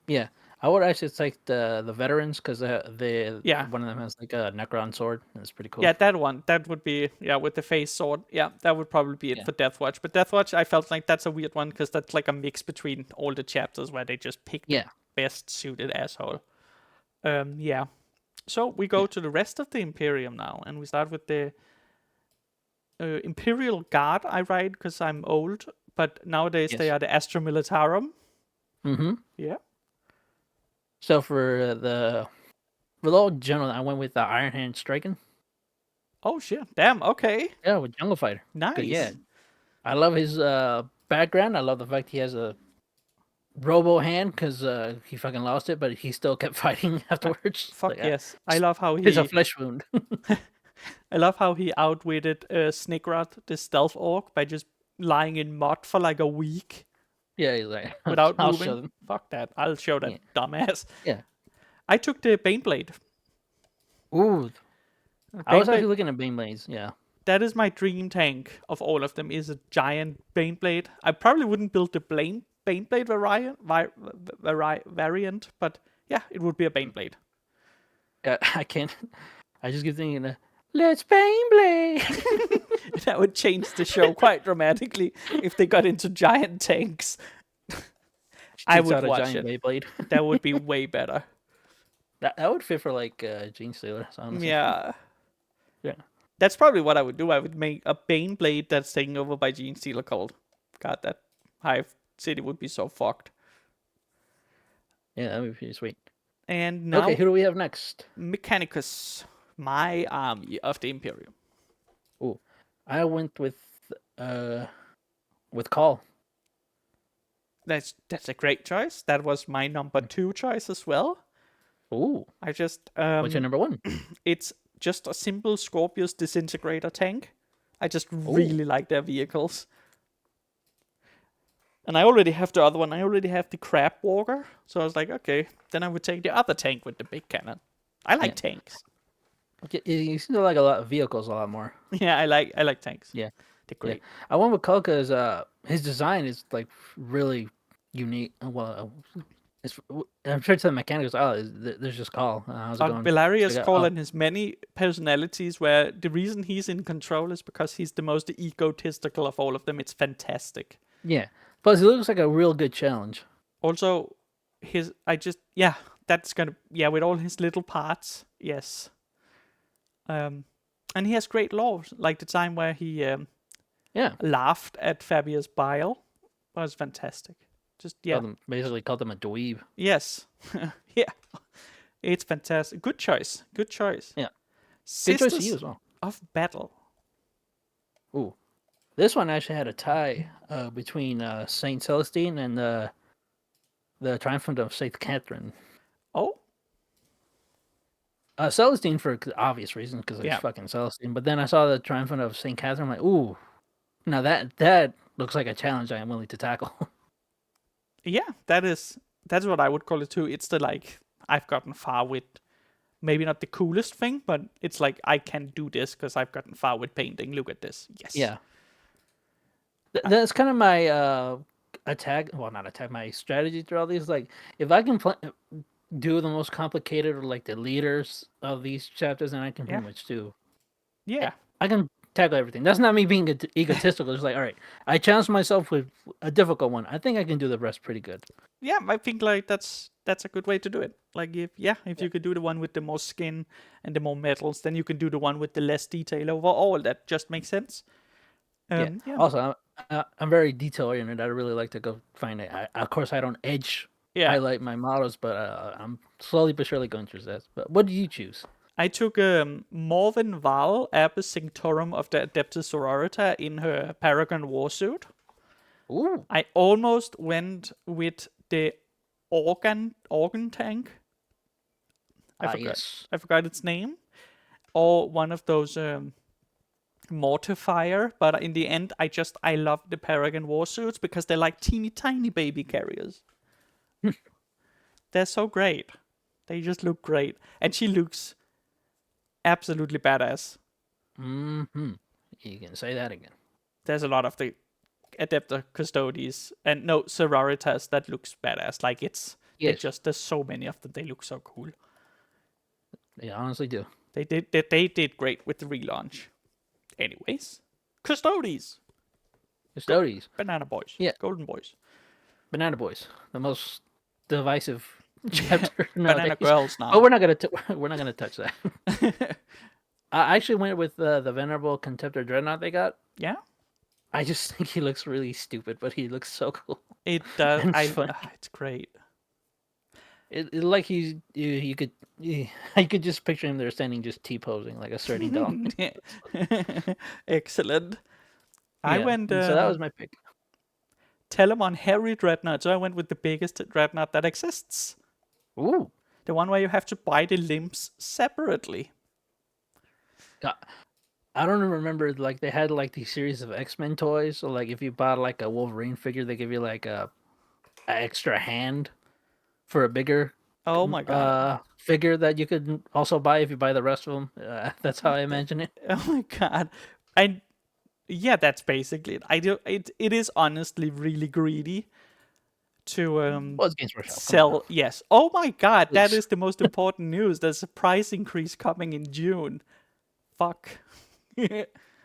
Yeah, I would actually take the veterans because they Yeah. one of them has like a Necron sword. And it's pretty cool. Yeah, that one. That would be with the face sword. Yeah, that would probably be it Yeah. for Death Watch. But Death Watch, I felt like that's a weird one because that's like a mix between all the chapters where they just pick the Yeah. best suited asshole. Yeah. So we go to the rest of the Imperium now, and we start with the Imperial Guard. I write because I'm old, but nowadays they Yes. are the Astra Militarum. Mm-hmm. Yeah. So for the old general, I went with the Iron Hand Striking. Oh shit! Damn. Okay. Yeah, with Jungle Fighter. Nice. 'Cause, yeah, I love his background. I love the fact he has a robo hand because he fucking lost it, but he still kept fighting afterwards. Fuck Like, yes. I love how It's a he. flesh wound. I love how he outwitted Snickrod, the stealth orc, by just lying in mud for like a week Yeah, he's like without I'll moving. show them. Fuck that. I'll show that Yeah. dumbass. Yeah. I took the Baneblade. Ooh, I was Baneblade- actually looking at Baneblades. Yeah. That is my dream tank of all of them. Is a giant Baneblade. I probably wouldn't build the Baneblade variant, but yeah, it would be a Baneblade. I can't. I just keep thinking, let's Baneblade. That would change the show quite dramatically if they got into giant tanks. I Shoots would out a watch giant it. Beyblade. That would be way better. That would fit for like Gene Stealer. Honestly. Yeah. Yeah. That's probably what I would do. I would make a Baneblade that's taken over by Gene Stealer Cold. God, that Hive City would be so fucked. Yeah, that would be pretty sweet. And now, Okay, who do we have next? Mechanicus, my army of the Imperium. Ooh, I went with Call. That's a great choice. That was my number 2 choice as well. Ooh, I just what's your number one? it's just a simple Scorpius disintegrator tank. I just really like their vehicles. And I already have the other one. I already have the Crab Walker. So I was like, okay, then I would take the other tank with the big cannon. I like tanks. You seem to like a lot of vehicles a lot more. Yeah, I like tanks. Yeah. They're great. I went with Call because his design is like really unique. Well, I'm sure to the mechanics. There's just Call. How's it But going? Belarius So I got- Call and his many personalities, where the reason he's in control is because he's the most egotistical of all of them. It's fantastic. Yeah. Plus, he looks like a real good challenge. Also, that's gonna with all his little parts, yes. And he has great laws, like the time where he laughed at Fabius Bile was fantastic. Just Basically called him a dweeb. yes, yeah, it's fantastic. Good choice. Yeah. Good choice Sisters to you as well. of Battle. Ooh. This one actually had a tie between Saint Celestine and the Triumphant of Saint Catherine. Oh, Celestine for obvious reasons because it's fucking Celestine. But then I saw the Triumphant of Saint Catherine. I'm like, ooh, now that looks like a challenge I am willing to tackle. yeah, that's what I would call it too. It's the like I've gotten far with. Maybe not the coolest thing, but it's like I can do this because I've gotten far with painting. Look at this. Yes. Yeah. That's kind of my attack. Well, not attack. My strategy through all these. Like, if I can do the most complicated or like the leaders of these chapters, then I can pretty much do. Yeah. I can tackle everything. That's not me being egotistical. It's like, all right, I challenged myself with a difficult one. I think I can do the rest pretty good. Yeah, I think like that's a good way to do it. Like if you could do the one with the more skin and the more metals, then you can do the one with the less detail overall. That just makes sense. Also, I'm very detail oriented. I really like to go find it. Of course, I don't highlight my models, but I'm slowly but surely going through that. But what did you choose? I took Morven Val, Apis Sanctorum of the Adeptus Sororita in her Paragon warsuit. Ooh. I almost went with the organ tank. I forgot its name. Or one of those mortifier, but in the end I love the Paragon warsuits because they're like teeny tiny baby carriers. They're so great. They just look great. And she looks absolutely badass. Mm-hmm. You can say that again. There's a lot of the Adeptor Custodes and no Sororitas that looks badass. Like Yes, there's so many of them. They look so cool. they honestly do. They did great with the relaunch. Anyways, Custodes, Custodies. Banana Boys, Yeah. Golden Boys, Banana Boys, the most divisive chapter Banana nowadays. Girls now. Oh, we're not gonna touch that. I actually went with the venerable Contemptor Dreadnought they got. Yeah, I just think he looks really stupid, but he looks so cool. it does. And it's funny. It's great. It like you could just picture him there standing just T-posing like a sturdy dog. Excellent. I Yeah, went. so that was my pick. Telemon Harry Dreadnought. So I went with the biggest Dreadnought that exists. Ooh. The one where you have to buy the limbs separately. I don't remember, like, they had like these series of X-Men toys. So like if you bought like a Wolverine figure, they give you like a extra hand for a bigger Oh my god. figure that you could also buy if you buy the rest of them. That's how I imagine it. Oh my god. Yeah, that's basically it. It is honestly really greedy to Well, it's Games Workshop. Come on. sell. Yes. Oh my god, that Please. is the most important news. There's a price increase coming in June. Fuck.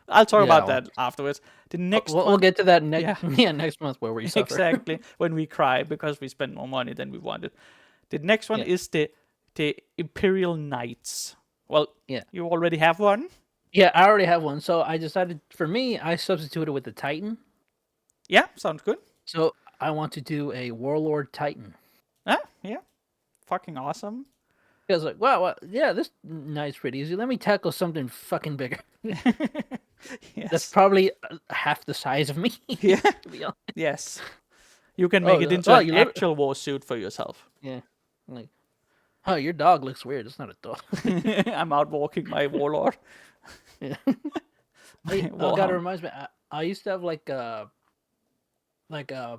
I'll talk about Yeah. that afterwards. The next We'll one, get to that next Yeah. next month where we suffer. exactly when we cry because we spend more money than we wanted. The next one Yeah. is the Imperial Knights. Well, Yeah. you already have one. Yeah, I already have one. So I decided, for me, I substituted with the Titan. Yeah, sounds good. So I want to do a Warlord Titan. Yeah. Fucking awesome. I was like, wow, yeah, this knight's pretty easy. Let me tackle something fucking bigger. Yes. That's probably half the size of me. Yeah. To be honest. Yes. You can make Oh, it into oh, an you lit- actual war suit for yourself. Yeah. Like, oh, your dog looks weird. It's not a dog. I'm out walking my warlord. Yeah. Hey, oh, God, it reminds me. I used to have like a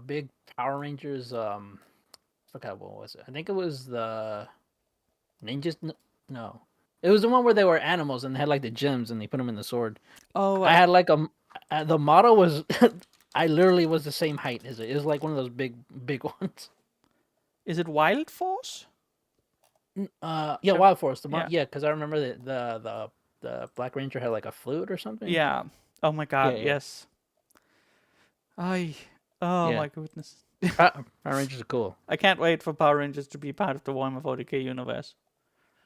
big Power Rangers. Forgot what was it. I think it was the Ninjas. No, it was the one where they were animals and they had like the gems and they put them in the sword. Oh, I had like the model was. I literally was the same height as it. It was like one of those big ones. is it Wild Force? Yeah, Wild Force. Yeah. Yeah, because I remember the Black Ranger had like a flute or something. Yeah. Oh my god, Yeah. yes. Oh Yeah. my goodness. Power Rangers are cool. I can't wait for Power Rangers to be part of the Warhammer 40k universe.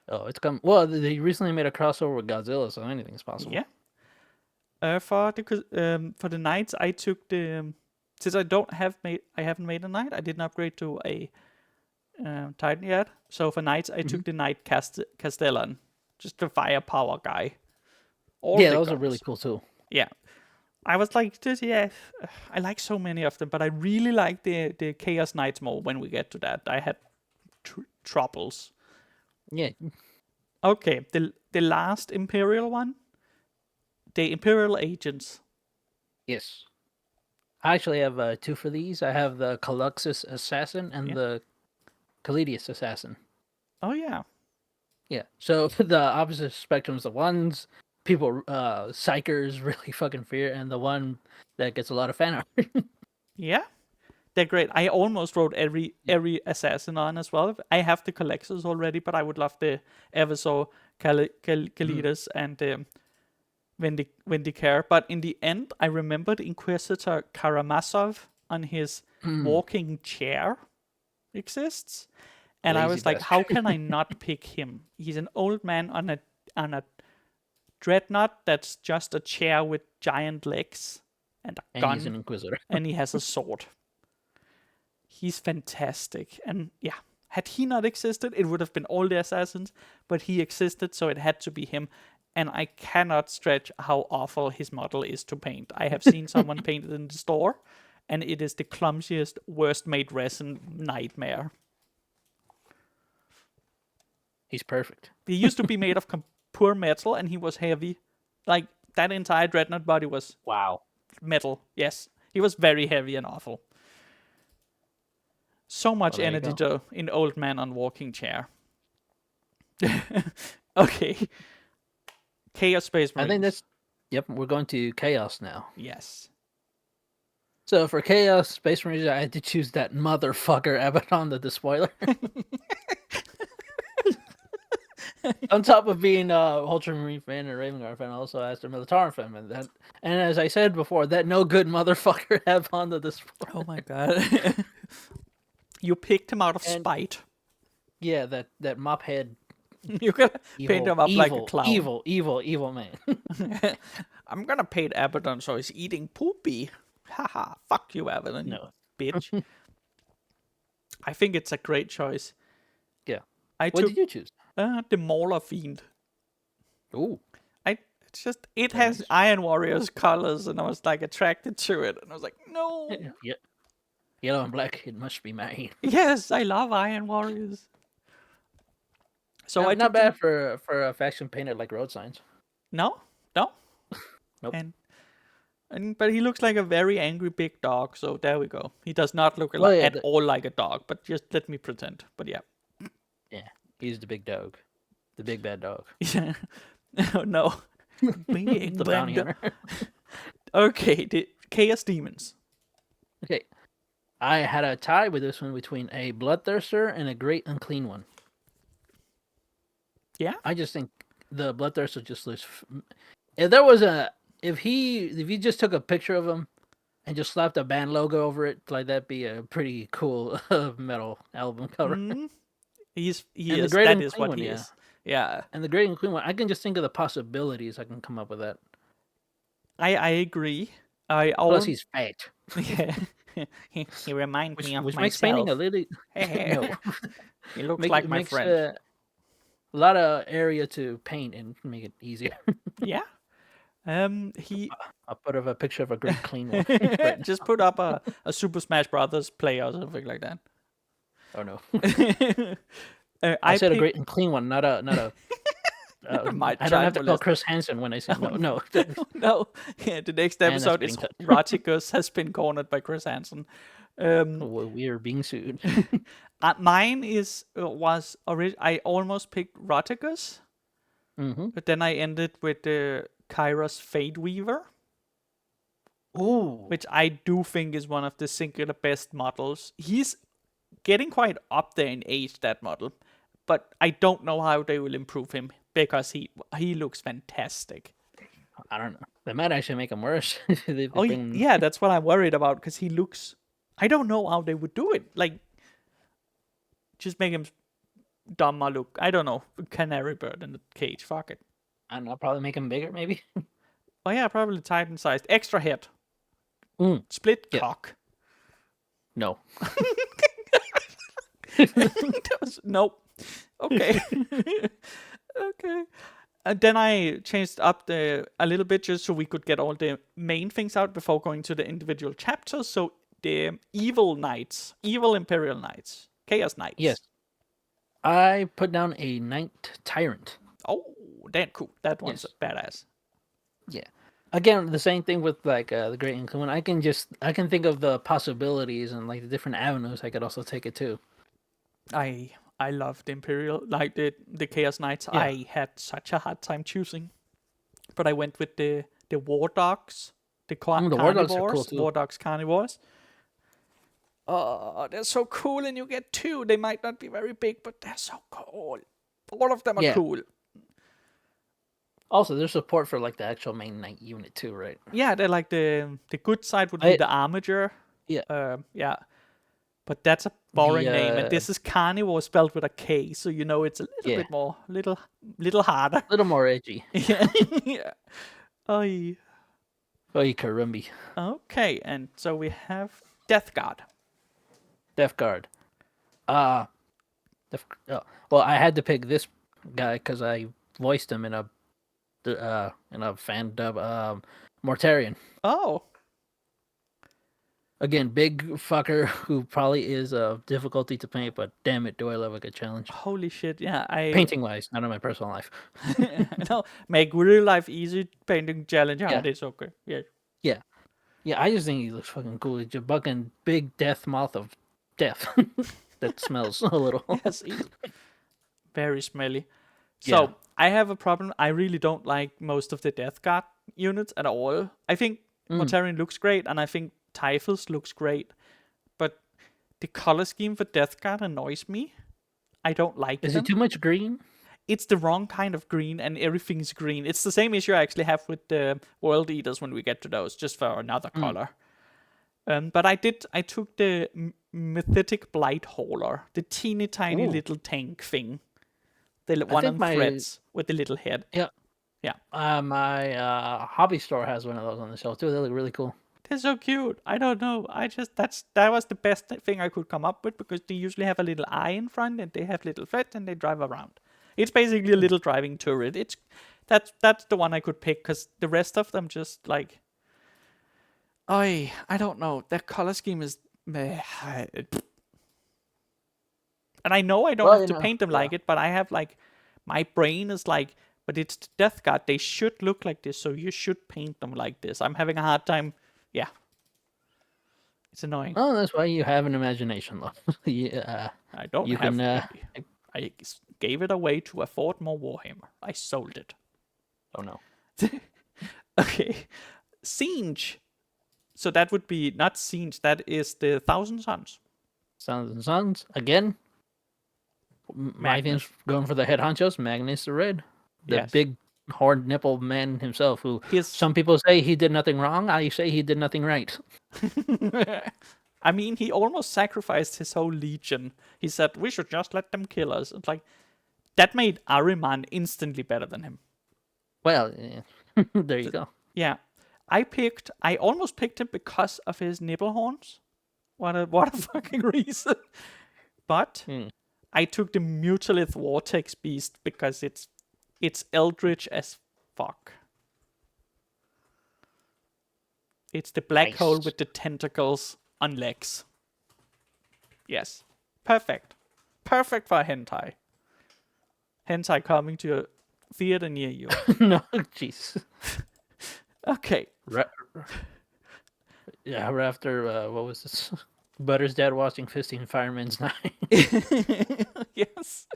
Oh, it's come. Well, they recently made a crossover with Godzilla, so anything's possible. Yeah. For the knights, I took the since I haven't made a knight. I didn't upgrade to a Titan yet. So for knights, I took the Knight Castellan, just the firepower guy. All Yeah, the those are guns. really cool too. Yeah. I was like, I like so many of them, but I really like the Chaos Knights more when we get to that. I had troubles. Yeah. Okay, the last Imperial one, the Imperial Agents. Yes. I actually have two for these. I have the Caluxus Assassin and the Calidius Assassin. Oh yeah. Yeah. So the opposite spectrums, the ones people psychers really fucking fear, and the one that gets a lot of fan art. Yeah. They're great. I almost wrote every assassin on as well. I have the collectors already, but I would love the Eversor, Kalidas, and Vindicare. But in the end, I remembered Inquisitor Karamazov on his walking chair exists. And I Lazy was like, bastard. how can I not pick him? He's an old man on a dreadnought that's just a chair with giant legs and a And gun. he's an Inquisitor. And he has a sword. He's fantastic. And yeah, had he not existed, it would have been all the assassins, but he existed, so it had to be him. And I cannot stretch how awful his model is to paint. I have seen someone paint it in the store, and it is the clumsiest, worst made resin nightmare. He's perfect. He used to be made of poor metal, and he was heavy. Like, that entire dreadnought body was Wow. metal. Yes, he was very heavy and awful. So much Well, there you energy though in old man on walking chair. Okay. Chaos Space I Marines. think that's. Yep, we're going to Chaos now. Yes. So for Chaos Space Marines, I had to choose that motherfucker Abaddon the Despoiler. On top of being Ultramarine fan and Raven Guard fan, I also asked a Militarum fan, and as I said before, that no good motherfucker Abaddon the Despoiler. Oh my god. You picked him out of And- spite. Yeah, that mop head You gotta paint him up like a clown. evil man. I'm gonna paint Abaddon so he's eating poopy. Haha. Fuck you, Abaddon, No. bitch. I think it's a great choice. Yeah. I What took did you choose? the Mauler Fiend. Ooh. It Very has nice. Iron Warriors colors, and I was like attracted to it, and I was like, no. Yeah. Yellow and black, it must be mine. Yes, I love Iron Warriors. So I not took bad for a faction painted like road signs. No. Nope. But he looks like a very angry big dog, so there we go. He does not look Well, yeah, at all like a dog, but just let me pretend. But yeah. Yeah, he's the big dog, the big bad dog, Yeah. Oh no. Big the bounty bad hunter. Okay, the Chaos Demons. Okay, I had a tie with this one between a bloodthirster and a great unclean one. Yeah? I just think the bloodthirster just looks. If there was if he just took a picture of him and just slapped a band logo over it, like that'd be a pretty cool metal album cover. Mm, he And the is. Great That and is Clean what one, he yeah. is. Yeah. And the great and clean one, I can just think of the possibilities I can come up with that. I agree. Plus, he's fat, Yeah. he reminds me of which myself. makes painting a little. No, He looks like my makes friend. a lot of area to paint and make it easier. Yeah. He I'll put up a picture of a great clean one. Right now. just put up a Super Smash Brothers play or something like that. Oh no, I I said a picked- great and clean one, not a. My I don't child have to call molester. Chris Hansen when I say no. No, No. Yeah, the next And that's episode is getting Roticus has been cornered by Chris Hansen. we are being sued. Mine I almost picked Roticus, Mm-hmm. but then I ended with the Kairos Fade Weaver, Ooh, which I do think is one of the singular best models. He's getting quite up there in age, that model, but I don't know how they will improve him because he looks fantastic. I don't know. They might actually make him worse. If they Oh bring- yeah, that's what I'm worried about because he looks. I don't know how they would do it. Like, just make him dumber look. I don't know. Canary bird in the cage. Fuck it. I don't know. Probably make him bigger, maybe. Oh yeah, probably Titan sized. Extra head. Mm, Split yeah. cock. no. Nope. Okay. Okay. And then I changed up a little bit just so we could get all the main things out before going to the individual chapters. So the evil knights, evil Imperial knights, Chaos Knights. Yes. I put down a Knight Tyrant. Oh, that's cool. That one's Yes. badass. Yeah. Again, the same thing with like the Great and Clean one. I can think of the possibilities and like the different avenues I could also take it to. I love the Imperial, like the Chaos Knights. Yeah. I had such a hard time choosing, but I went with the War Dogs, the The War Dogs are cool, Carnivores, too. War Dogs Carnivores. Oh, they're so cool, and you get two. They might not be very big, but they're so cool. All of them are Yeah. cool. Also, there's support for like the actual main Knight unit too, right? Yeah, they're like the good side would be the Armiger. Yeah. Yeah. But that's a boring name, and uh, this is Carnivore spelled with a K, so you know it's a little Yeah. bit more, little harder. A little more edgy. Yeah. Yeah. Oy. Oh, you Karumbi. Okay, and so we have Death Guard. Death Guard. Oh, well, I had to pick this guy because I voiced him in a fan dub. Mortarion. Oh, Again, big fucker who probably is a difficulty to paint, but damn it, do I love a good challenge. holy shit! Yeah, I Painting wise, not in my personal life. no make real life easy. Painting challenge Yeah. hard. It's okay. Yeah. Yeah, I just think he looks fucking cool. He's a fucking big death mouth of death that smells a little. Yes. Very smelly. So Yeah. I have a problem. I really don't like most of the Death Guard units at all. I think Mortarion looks great, and I think Typhus looks great, but the color scheme for Death Guard annoys me. I don't like Is them. it too much green? It's the wrong kind of green, and everything's green. It's the same issue I actually have with the World Eaters when we get to those, just for another color. But I took the Mythic Blight Hauler, the teeny tiny Ooh. little tank thing, the one think on my- threads with the little head. Yeah. Yeah. My hobby store has one of those on the shelf too. They look really cool. They're so cute. I don't know. That was the best thing I could come up with, because they usually have a little eye in front and they have little threads and they drive around. It's basically a little driving turret. That's the one I could pick, because the rest of them just like, I don't know. Their color scheme is meh. And I know I don't Well, have to paint them like it, but I have like, my brain is like, but it's the Death Guard. They should look like this, so you should paint them like this. I'm having a hard time. Yeah. It's annoying. Oh, that's why you have an imagination, though. Yeah. I don't you have can, any. I gave it away to afford more Warhammer. I sold it. Oh no. Okay. Siege. So that would be not Siege. That is the Thousand Suns. Sons and Sons again. My team's going for the head honchos. Magnus the Red, the Yes. big horned nipple man himself. Who His- some people say he did nothing wrong. I say he did nothing right. I mean, he almost sacrificed his whole legion. He said, we should just let them kill us. It's like, that made Ahriman instantly better than him. Well, yeah. There you go. Yeah. I almost picked him because of his nipple horns. What a fucking reason. But I took the Mutalith Vortex Beast because it's eldritch as fuck. It's the black Nice. hole with the tentacles on legs. Yes. Perfect. Perfect for hentai. Hentai coming to a theater near you. No, jeez. Okay. Yeah, right after what was this? Butter's dad watching 15 Fireman's Night. Yes.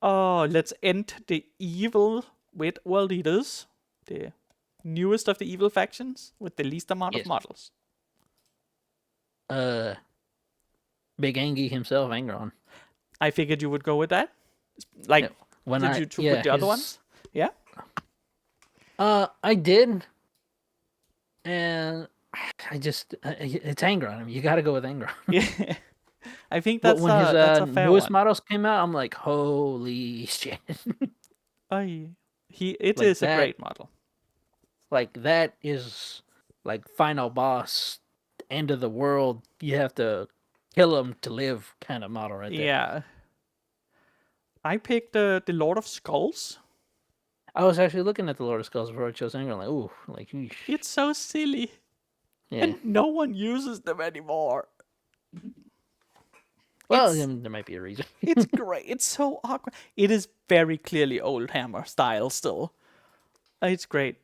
Oh, let's end the evil with World Eaters. The newest of the evil factions with the least amount Yes. of models. Big Angie himself, Angron. I figured you would go with that. Like, When did you took with the other ones? Yeah. I did, and I just it's Angron. I mean, you got to go with Angron. Yeah. I think But that's when his that's a fair newest one. models came out, I'm like, holy shit! It Like is a that. great model. Like that is like final boss, end of the world. You have to kill him to live kind of model right there. Yeah. I picked the Lord of Skulls. I was actually looking at the Lord of Skulls before I chose Angron. Like, ooh, like eesh. It's so silly. Yeah. And no one uses them anymore. Well, it's- I mean, there might be a reason. It's great. It's so awkward. It is very clearly old Hammer style still. It's great.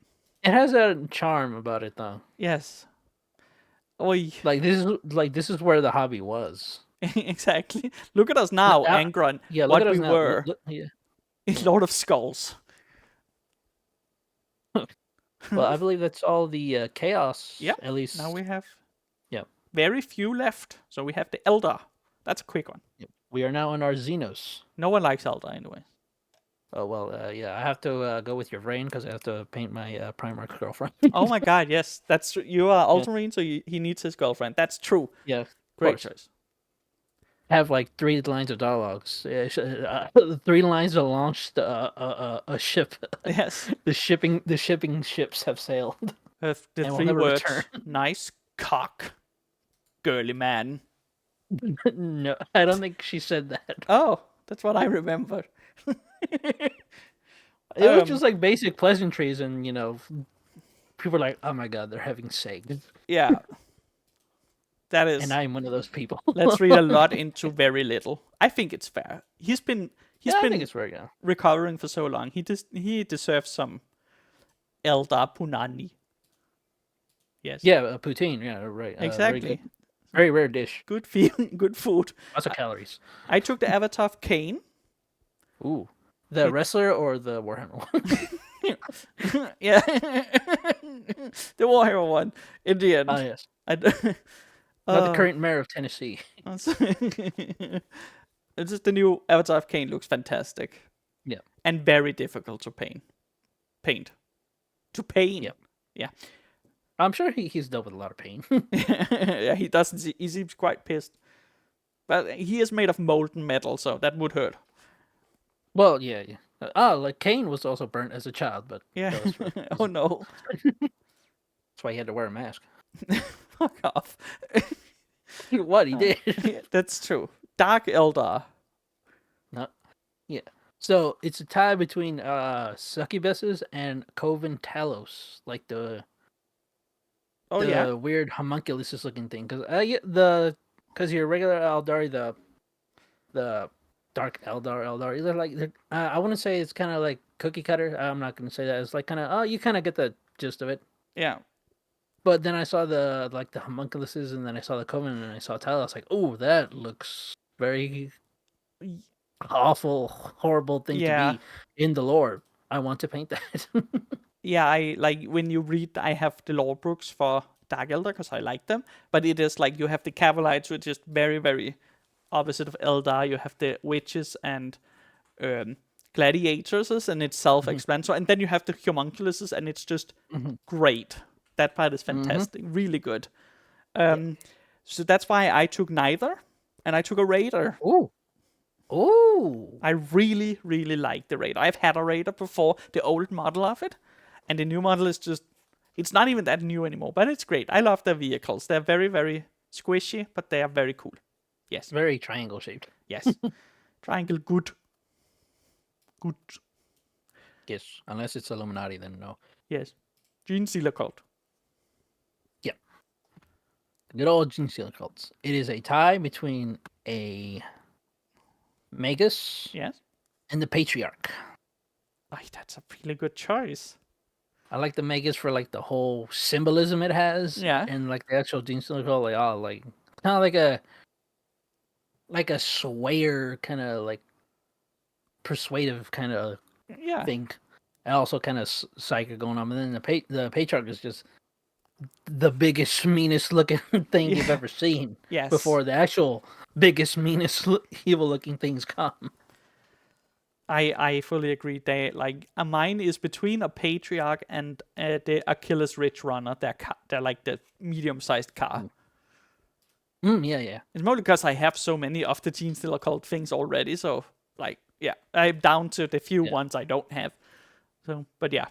It has a charm about it, though. Yes. Oi. Like this is where the hobby was. Exactly. Look at us now, Now- Angron. Yeah, look what at us we now. were Yeah. in Lord of Skulls. Well, I believe that's all the chaos. Yep, At least Now we have Yep. very few left. So we have the Elder. That's a quick one. we are now in our Xenos. No one likes Elder anyway. Oh well, yeah. I have to go with your brain because I have to paint my Primarch girlfriend. Oh my god, yes. That's true. You are Ultramarine, so he needs his girlfriend. That's true. Yeah, of Great course. choice. Have like 3 lines of dialogues. 3 lines to launch a ship. Yes. The shipping ships have sailed. With the And we'll 3 never words. return. Nice cock. Girly man. No, I don't think she said that. Oh, that's what I remember. It was Um, just like basic pleasantries, and people are like, "Oh my god, they're having sex," Yeah. That is. and I'm one of those people. Let's read a lot into very little. I think it's fair. He's been I think it's very good. recovering for so long. He deserves some Elder Punani. Yes. Yeah, poutine. Yeah, right. Exactly. Very rare dish. Good feeling, good food. Lots of calories. I took the Avatar of Cain. Ooh, The wrestler or the Warhammer one? Yeah, the Warhammer one. In the end, Oh yes, I d- not the uh, current mayor of Tennessee. it's just the new Avatar of Kane looks fantastic Yeah, and very difficult to paint. To paint. Yep. Yeah. I'm sure he's dealt with a lot of pain. Yeah, he doesn't. He seems quite pissed. But he is made of molten metal, so that would hurt. Well, yeah, yeah. Like Kane was also burnt as a child, but Yeah. that was Oh no. that's why he had to wear a mask. Fuck off. What he did? Yeah, that's true. Dark Eldar. No, yeah. So it's a tie between succubuses and Coven Talos, like the Oh yeah. weird homunculus looking thing. Because because your regular Eldari, the Dark Eldar, I wouldn't say it's kind of like cookie cutter. I'm not gonna say that. It's like kind of you kind of get the gist of it. Yeah. But then I saw the homunculuses, and then I saw the Coven, and I saw Talos. Like, oh, that looks very awful, horrible thing Yeah. to be in the lore. I want to paint that. Yeah, I like when you read. I have the lore books for Dark Eldar because I like them, but it is like you have the Cavalites, which is very, very opposite of Eldar. You have the witches and gladiators, and it's self-explanatory. And then you have the homunculuses, and it's just great. That part is fantastic, really good. So that's why I took neither, and I took a Raider. Ooh. Ooh. I really, really like the Raider. I've had a Raider before, the old model of it, and the new model is just, it's not even that new anymore, but it's great. I love their vehicles. They're very, very squishy, but they are very cool. Yes. Very triangle shaped. Yes. Triangle, good. Good. Yes. Unless it's Illuminati, then no. Yes. Gene Stealer cult. Good old Gene Stealer cults. It is a tie between a Magus Yes. and the Patriarch. Oh, that's a really good choice. I like the Magus for like the whole symbolism it has. Yeah. And like the actual Gene Stealer cult, like kind of like a swayer kind of like persuasive kind of Yeah. thing. And also kind of psychic going on. And then the Patriarch is just the biggest, meanest looking thing you've ever seen. Yes. Before the actual biggest, meanest, evil looking things come. I fully agree. They like mine is between a Patriarch and the Achilles Ridge Runner. They're like the medium-sized car. Yeah. It's mostly because I have so many of the Gene Stealer cult things already. So like, yeah, I'm down to the few ones I don't have. So, but yeah,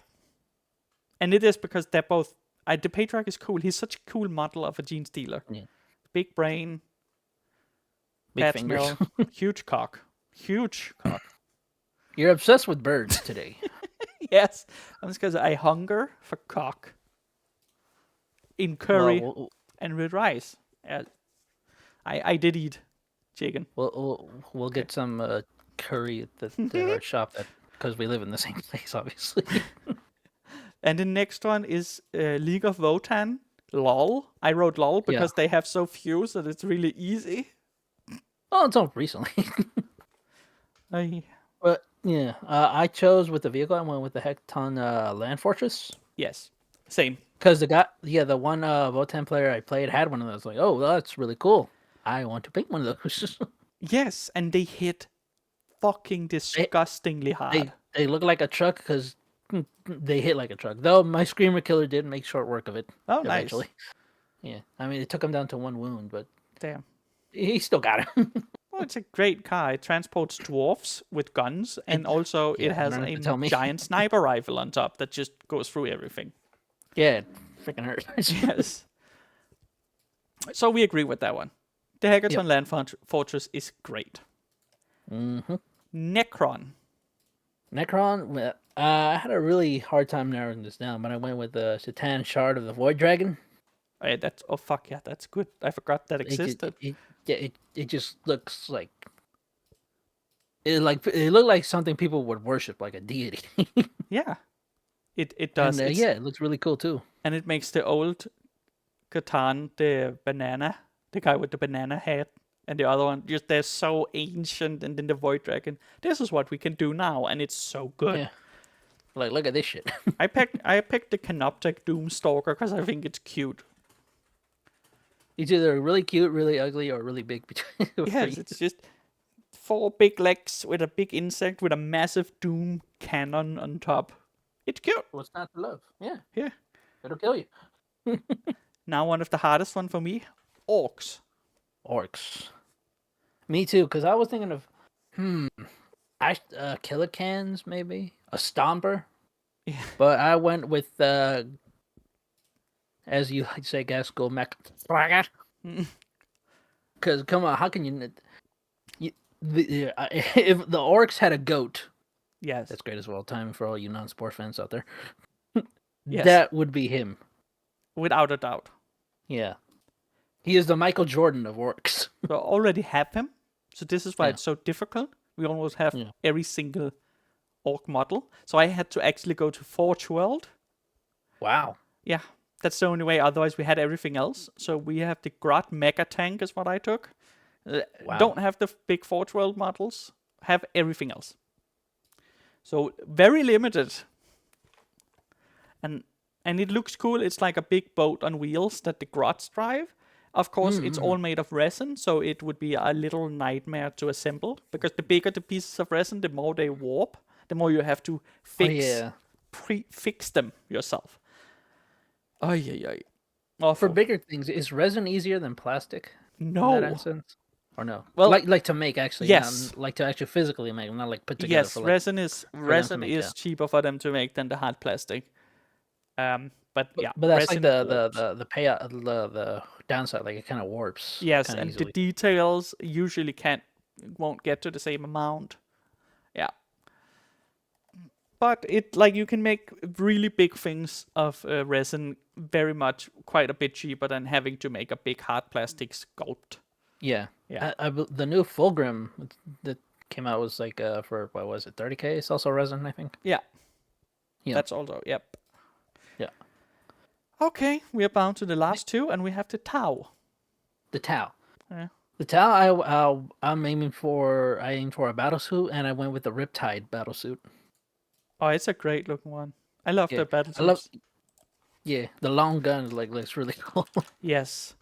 and it is because they're both. The Patriarch is cool. He's such a cool model of a Gene Stealer. Yeah. Big brain, Big bad fingers. smell, huge cock. You're obsessed with birds today. Yes, that's because I hunger for cock in curry and with rice. I did eat chicken. We'll get some curry at the shop because we live in the same place, obviously. And the next one is League of Wotan. LOL. I wrote LOL because they have so few that it's really easy. Oh, it's all recently. But yeah, I chose with the vehicle. I went with the Hecton Land Fortress. Yes, same. Because the one Votan player I played had one of those. Like, oh, that's really cool. I want to paint one of those. Yes, and they hit fucking disgustingly hard. They look like a truck because they hit like a truck. Though my Screamer Killer did make short work of it. Oh, eventually. nice. Yeah, I mean, it took him down to one wound, but Damn. he still got him. Well, it's a great car. It transports dwarfs with guns, and also it has a giant sniper rifle on top that just goes through everything. Yeah, it freaking hurts. Yes. So we agree with that one. The Hackathon Land Fortress is great. Mm-hmm. Necron. I had a really hard time narrowing this down, but I went with the Satan Shard of the Void Dragon. Fuck yeah, that's good. I forgot that existed. It just looks like it looked like something people would worship, like a deity. Yeah, it does. And, it looks really cool too. And it makes the old Catan, the guy with the banana hat, And the other one, just they're so ancient. And then the Void Dragon. This is what we can do now, and it's so good. Yeah. Like, look at this shit. I picked the Canoptek Doomstalker because I think it's cute. It's either really cute, really ugly, or really big between. Yes, it's just 4 big legs with a big insect with a massive Doom cannon on top. It's cute. What's not to love? Yeah, Yeah. it'll kill you. Now one of the hardest one for me, orcs. Orcs. Me too, because I was thinking of, killer cans maybe a stomper. Yeah. But I went with as you like to say, Gasco Mac. Because come on, how can if the orcs had a goat, Yes. that's great as well. Time for all you non-sport fans out there. Yes. That would be him. Without a doubt. Yeah, he is the Michael Jordan of orcs. So I already have him. So this is why Yeah. it's so difficult. We almost have Yeah. every single orc model. So I had to actually go to Forge World. Wow. Yeah, that's the only way. Otherwise, we had everything else. So we have the Grot Mega Tank is what I took. Wow. Don't have the big Forge World models. Have everything else. So very limited. And it looks cool. It's like a big boat on wheels that the Grots drive. Of course, it's all made of resin, so it would be a little nightmare to assemble. Because the bigger the pieces of resin, the more they warp. The more you have to fix them yourself. Oh, yeah. For bigger things, is resin easier than plastic? No. In that instance? Or no? Well, like to make actually. yes. Like to actually physically make them, not like put together. Yes, for, like, resin make, is yeah. cheaper for them to make than the hard plastic. But yeah, But that's resin like warps. the payout, the downside. Like it kind of warps. Yes, kinda and easily. the details usually won't get to the same amount. Yeah. But you can make really big things of resin very much quite a bit cheaper than having to make a big hard plastic sculpt. Yeah. Yeah. The new Fulgrim that came out was like for what was it, 30K? It's also resin, I think. Yeah. Yeah. That's also, yep. Yeah. Okay, we are bound to the last two, and we have the Tau. The Tau. Yeah. The Tau, I'm aiming for. I aimed for a battlesuit, and I went with the Riptide battlesuit. Oh, it's a great looking one. I love the battle I love. suits. Yeah, the long gun looks really cool. Yes.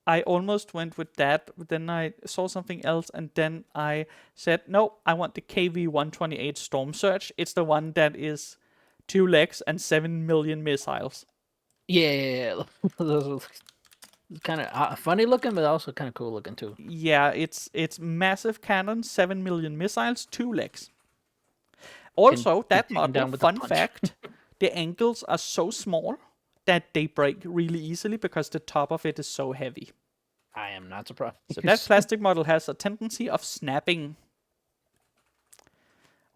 I almost went with that, but then I saw something else, and then I said, no, I want the KV-128 Storm Surge. It's the one that is 2 legs and 7 million missiles. Yeah. Those kind of funny looking, but also kind of cool looking too. Yeah, it's massive cannon, 7 million missiles, 2 legs. Also, that taken down model, with a fun punch. fact, the ankles are so small that they break really easily because the top of it is so heavy. I am not surprised. So that plastic model has a tendency of snapping,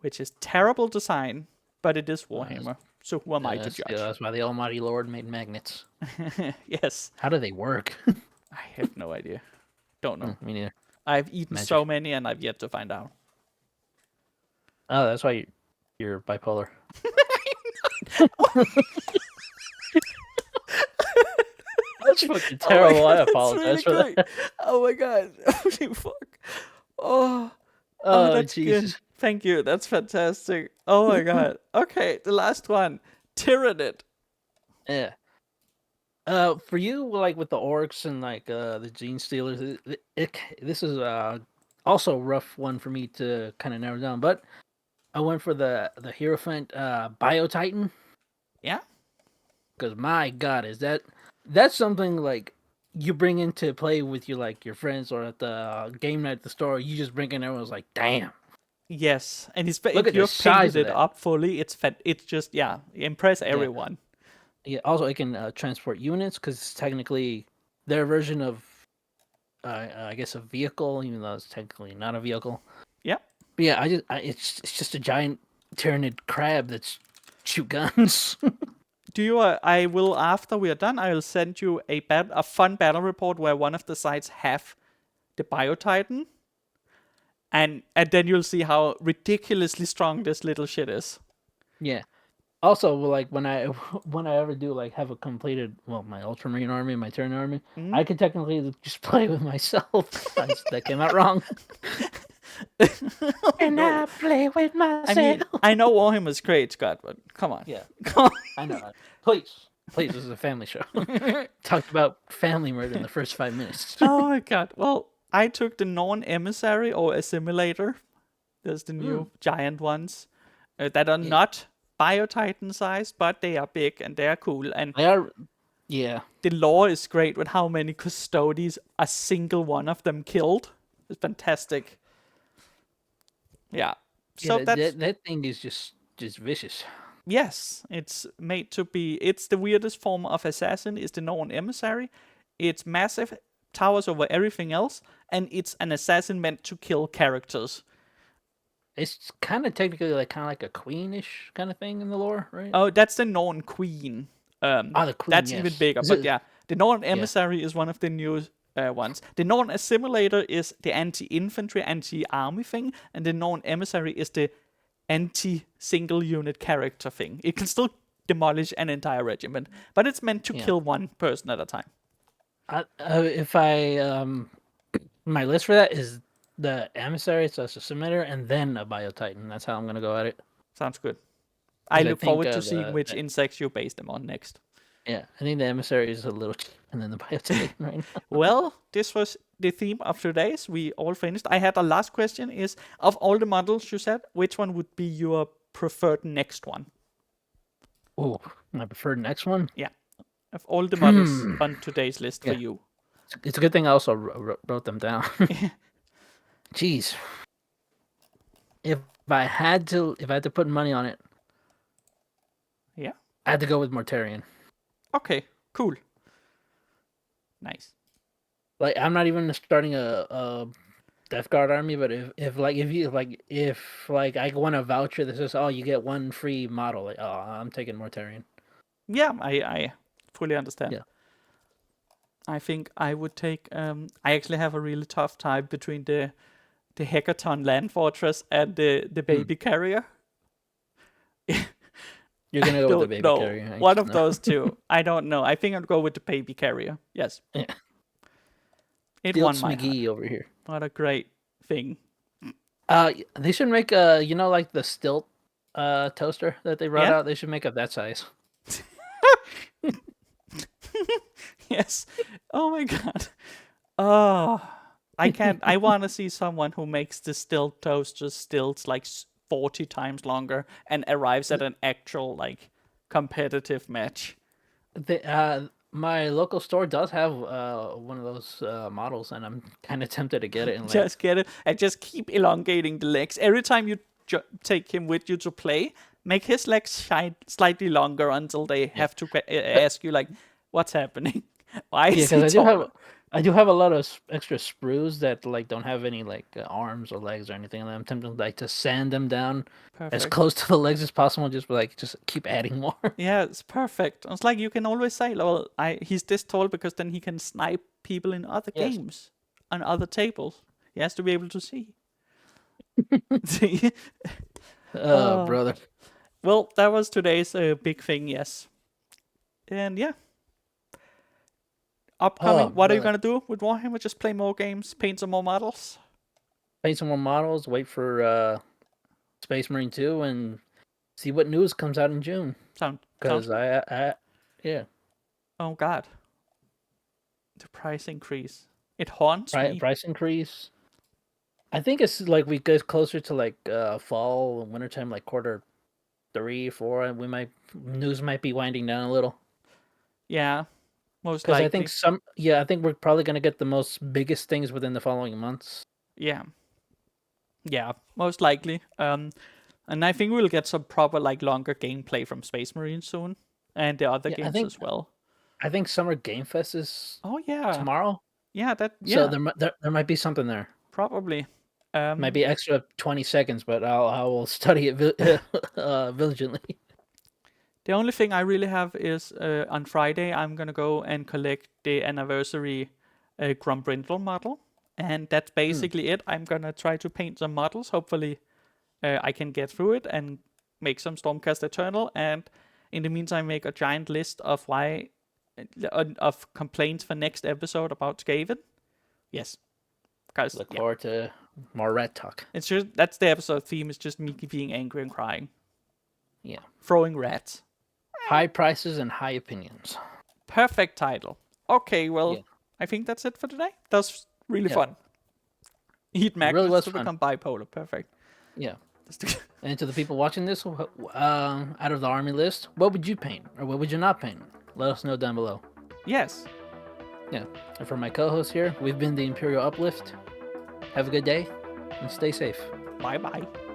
which is terrible design, but it is Warhammer. So who am I to judge? That's why the Almighty Lord made magnets. Yes. How do they work? I have no idea. Don't know. Me neither. I've eaten Magic. so many and I've yet to find out. Oh, that's why you're bipolar. That's fucking terrible. I apologize for that. Oh my god. Holy fuck. Oh, Oh, that's Jesus. good. Thank you. That's fantastic. Oh my god. Okay, the last one. Tyrannid. Yeah. For you, like with the orcs and like the gene stealers, this is also a rough one for me to kind of narrow down. But I went for the Hierophant Bio Titan. Yeah. Because my God, that's something like you bring into play with your friends or at the game night at the store. You just bring in everyone's like, damn. Yes, and Look if at the you've size painted of it that. up fully, it's just impress everyone. Yeah. Also, it can transport units because it's technically their version of, I guess, a vehicle, even though it's technically not a vehicle. Yeah. But yeah, it's just a giant Tyrannid crab that's shoot guns. Do you? I will after we are done. I will send you a fun battle report where one of the sides have the Biotitan, and then you'll see how ridiculously strong this little shit is. Yeah. Also, like when I when I ever do like have a completed my Ultramarine army, my Terran army, Mm? I could technically just play with myself. That came out wrong. And No. I play with myself. I mean, I know Warhammer's great, Scott, but come on. Yeah, Come on. I know. Please, this is a family show. Talked about family murder in the first 5 minutes. Oh my god. Well, I took the non-emissary or assimilator. There's the new giant ones that are Yeah. not Biotitan sized, but they are big and they are cool. And They are, yeah. the lore is great with how many custodies a single one of them killed. It's fantastic. Yeah. So Yeah, that's that thing is just vicious. yes, it's made to be. It's the weirdest form of assassin. Is the known emissary. It's massive, towers over everything else, and it's an assassin meant to kill characters. It's kind of technically like a queenish kind of thing in the lore, right? Oh, that's the known queen. The queen. That's yes. even bigger. But yeah, the known emissary is one of the new ones. The known assimilator is the anti-infantry, anti-army thing, and the known emissary is the anti-single unit character thing. It can still demolish an entire regiment, but it's meant to kill one person at a time. If I my list for that is the emissary, so it's a submitter, and then a biotitan. That's how I'm gonna go at it. Sounds good. I I look think, forward to seeing which insects you base them on next. Yeah, I think the emissary is a little, and then the biotitan right now. Well, this was the theme of today's. We all finished. I had a last question: is of all the models you said, which one would be your preferred next one? Oh, my preferred next one. Yeah, of all the models on today's list for Yeah. you. It's a good thing I also wrote them down. Jeez, if I had to put money on it, Yeah. I had to go with Mortarion. Okay. Cool. Nice. Like I'm not even starting a Death Guard army, but if I want a voucher that says, oh, you get one free model, like, oh, I'm taking Mortarion. Yeah, I fully understand. Yeah. I think I would take. I actually have a really tough time between the Hecaton Land Fortress and the baby carrier. You're gonna go with the baby No, carrier. I one just of know. those two. I don't know. I think I'd go with the baby carrier. Yes. Yeah. It The won old my heart. McGee over here. What a great thing. They should make like the stilt toaster that they brought Yeah. out. They should make of that size. Yes. Oh my god. Oh, I can't. I want to see someone who makes the stilt toaster stilts like 40 times longer and arrives at an actual like competitive match. My local store does have one of those models, and I'm kind of tempted to get it. And like, Just get it and just keep elongating the legs every time you take him with you to play. Make his legs shine slightly longer until they have to ask you like, "What's happening? Why is he because taller?" I do have a lot of extra sprues that like don't have any like arms or legs or anything. And I'm tempted like to sand them down as Perfect. close to the legs as possible. Just keep adding more. Yeah, it's perfect. It's like you can always say, "Well, he's this tall because then he can snipe people in other Yes. games on other tables. He has to be able to see." See? Oh, brother. Well, that was today's big thing, yes. And yeah. Upcoming, what are you brother. gonna do with Warhammer? Just play more games, paint some more models? Paint some more models. Wait for Space Marine 2 and see what news comes out in June. Sounds Because yeah. oh god. The price increase. It haunts me. Price increase. I think it's like we get closer to like fall and wintertime, like quarter 3, 4, and news might be winding down a little. Yeah. Most Because likely. I think we're probably gonna get the biggest things within the following months. Yeah. Yeah, most likely. And I think we'll get some proper like longer gameplay from Space Marine soon. And the other games as well. I think Summer Game Fest is Oh yeah. tomorrow. Yeah, So there might be something there. probably. Might be extra 20 seconds, but I will study it diligently. The only thing I really have is on Friday I'm gonna go and collect the anniversary Grumbrindle model, and that's basically it. I'm gonna try to paint some models. Hopefully, I can get through it and make some Stormcast Eternal, and in the meantime make a giant list of of complaints for next episode about Skaven. Yes, guys. Look forward to more rat talk. It's just that's the episode theme. Is just me being angry and crying. Yeah. Throwing rats. High prices and high opinions. Perfect title. Okay, well, Yeah. I think that's it for today. That was really fun. Eat really magnets was to fun. become bipolar. Perfect. Yeah. And to the people watching this, out of the army list, what would you paint or what would you not paint? Let us know down below. Yes. Yeah. And for my co-host here, we've been the Imperial Uplift. Have a good day and stay safe. Bye-bye.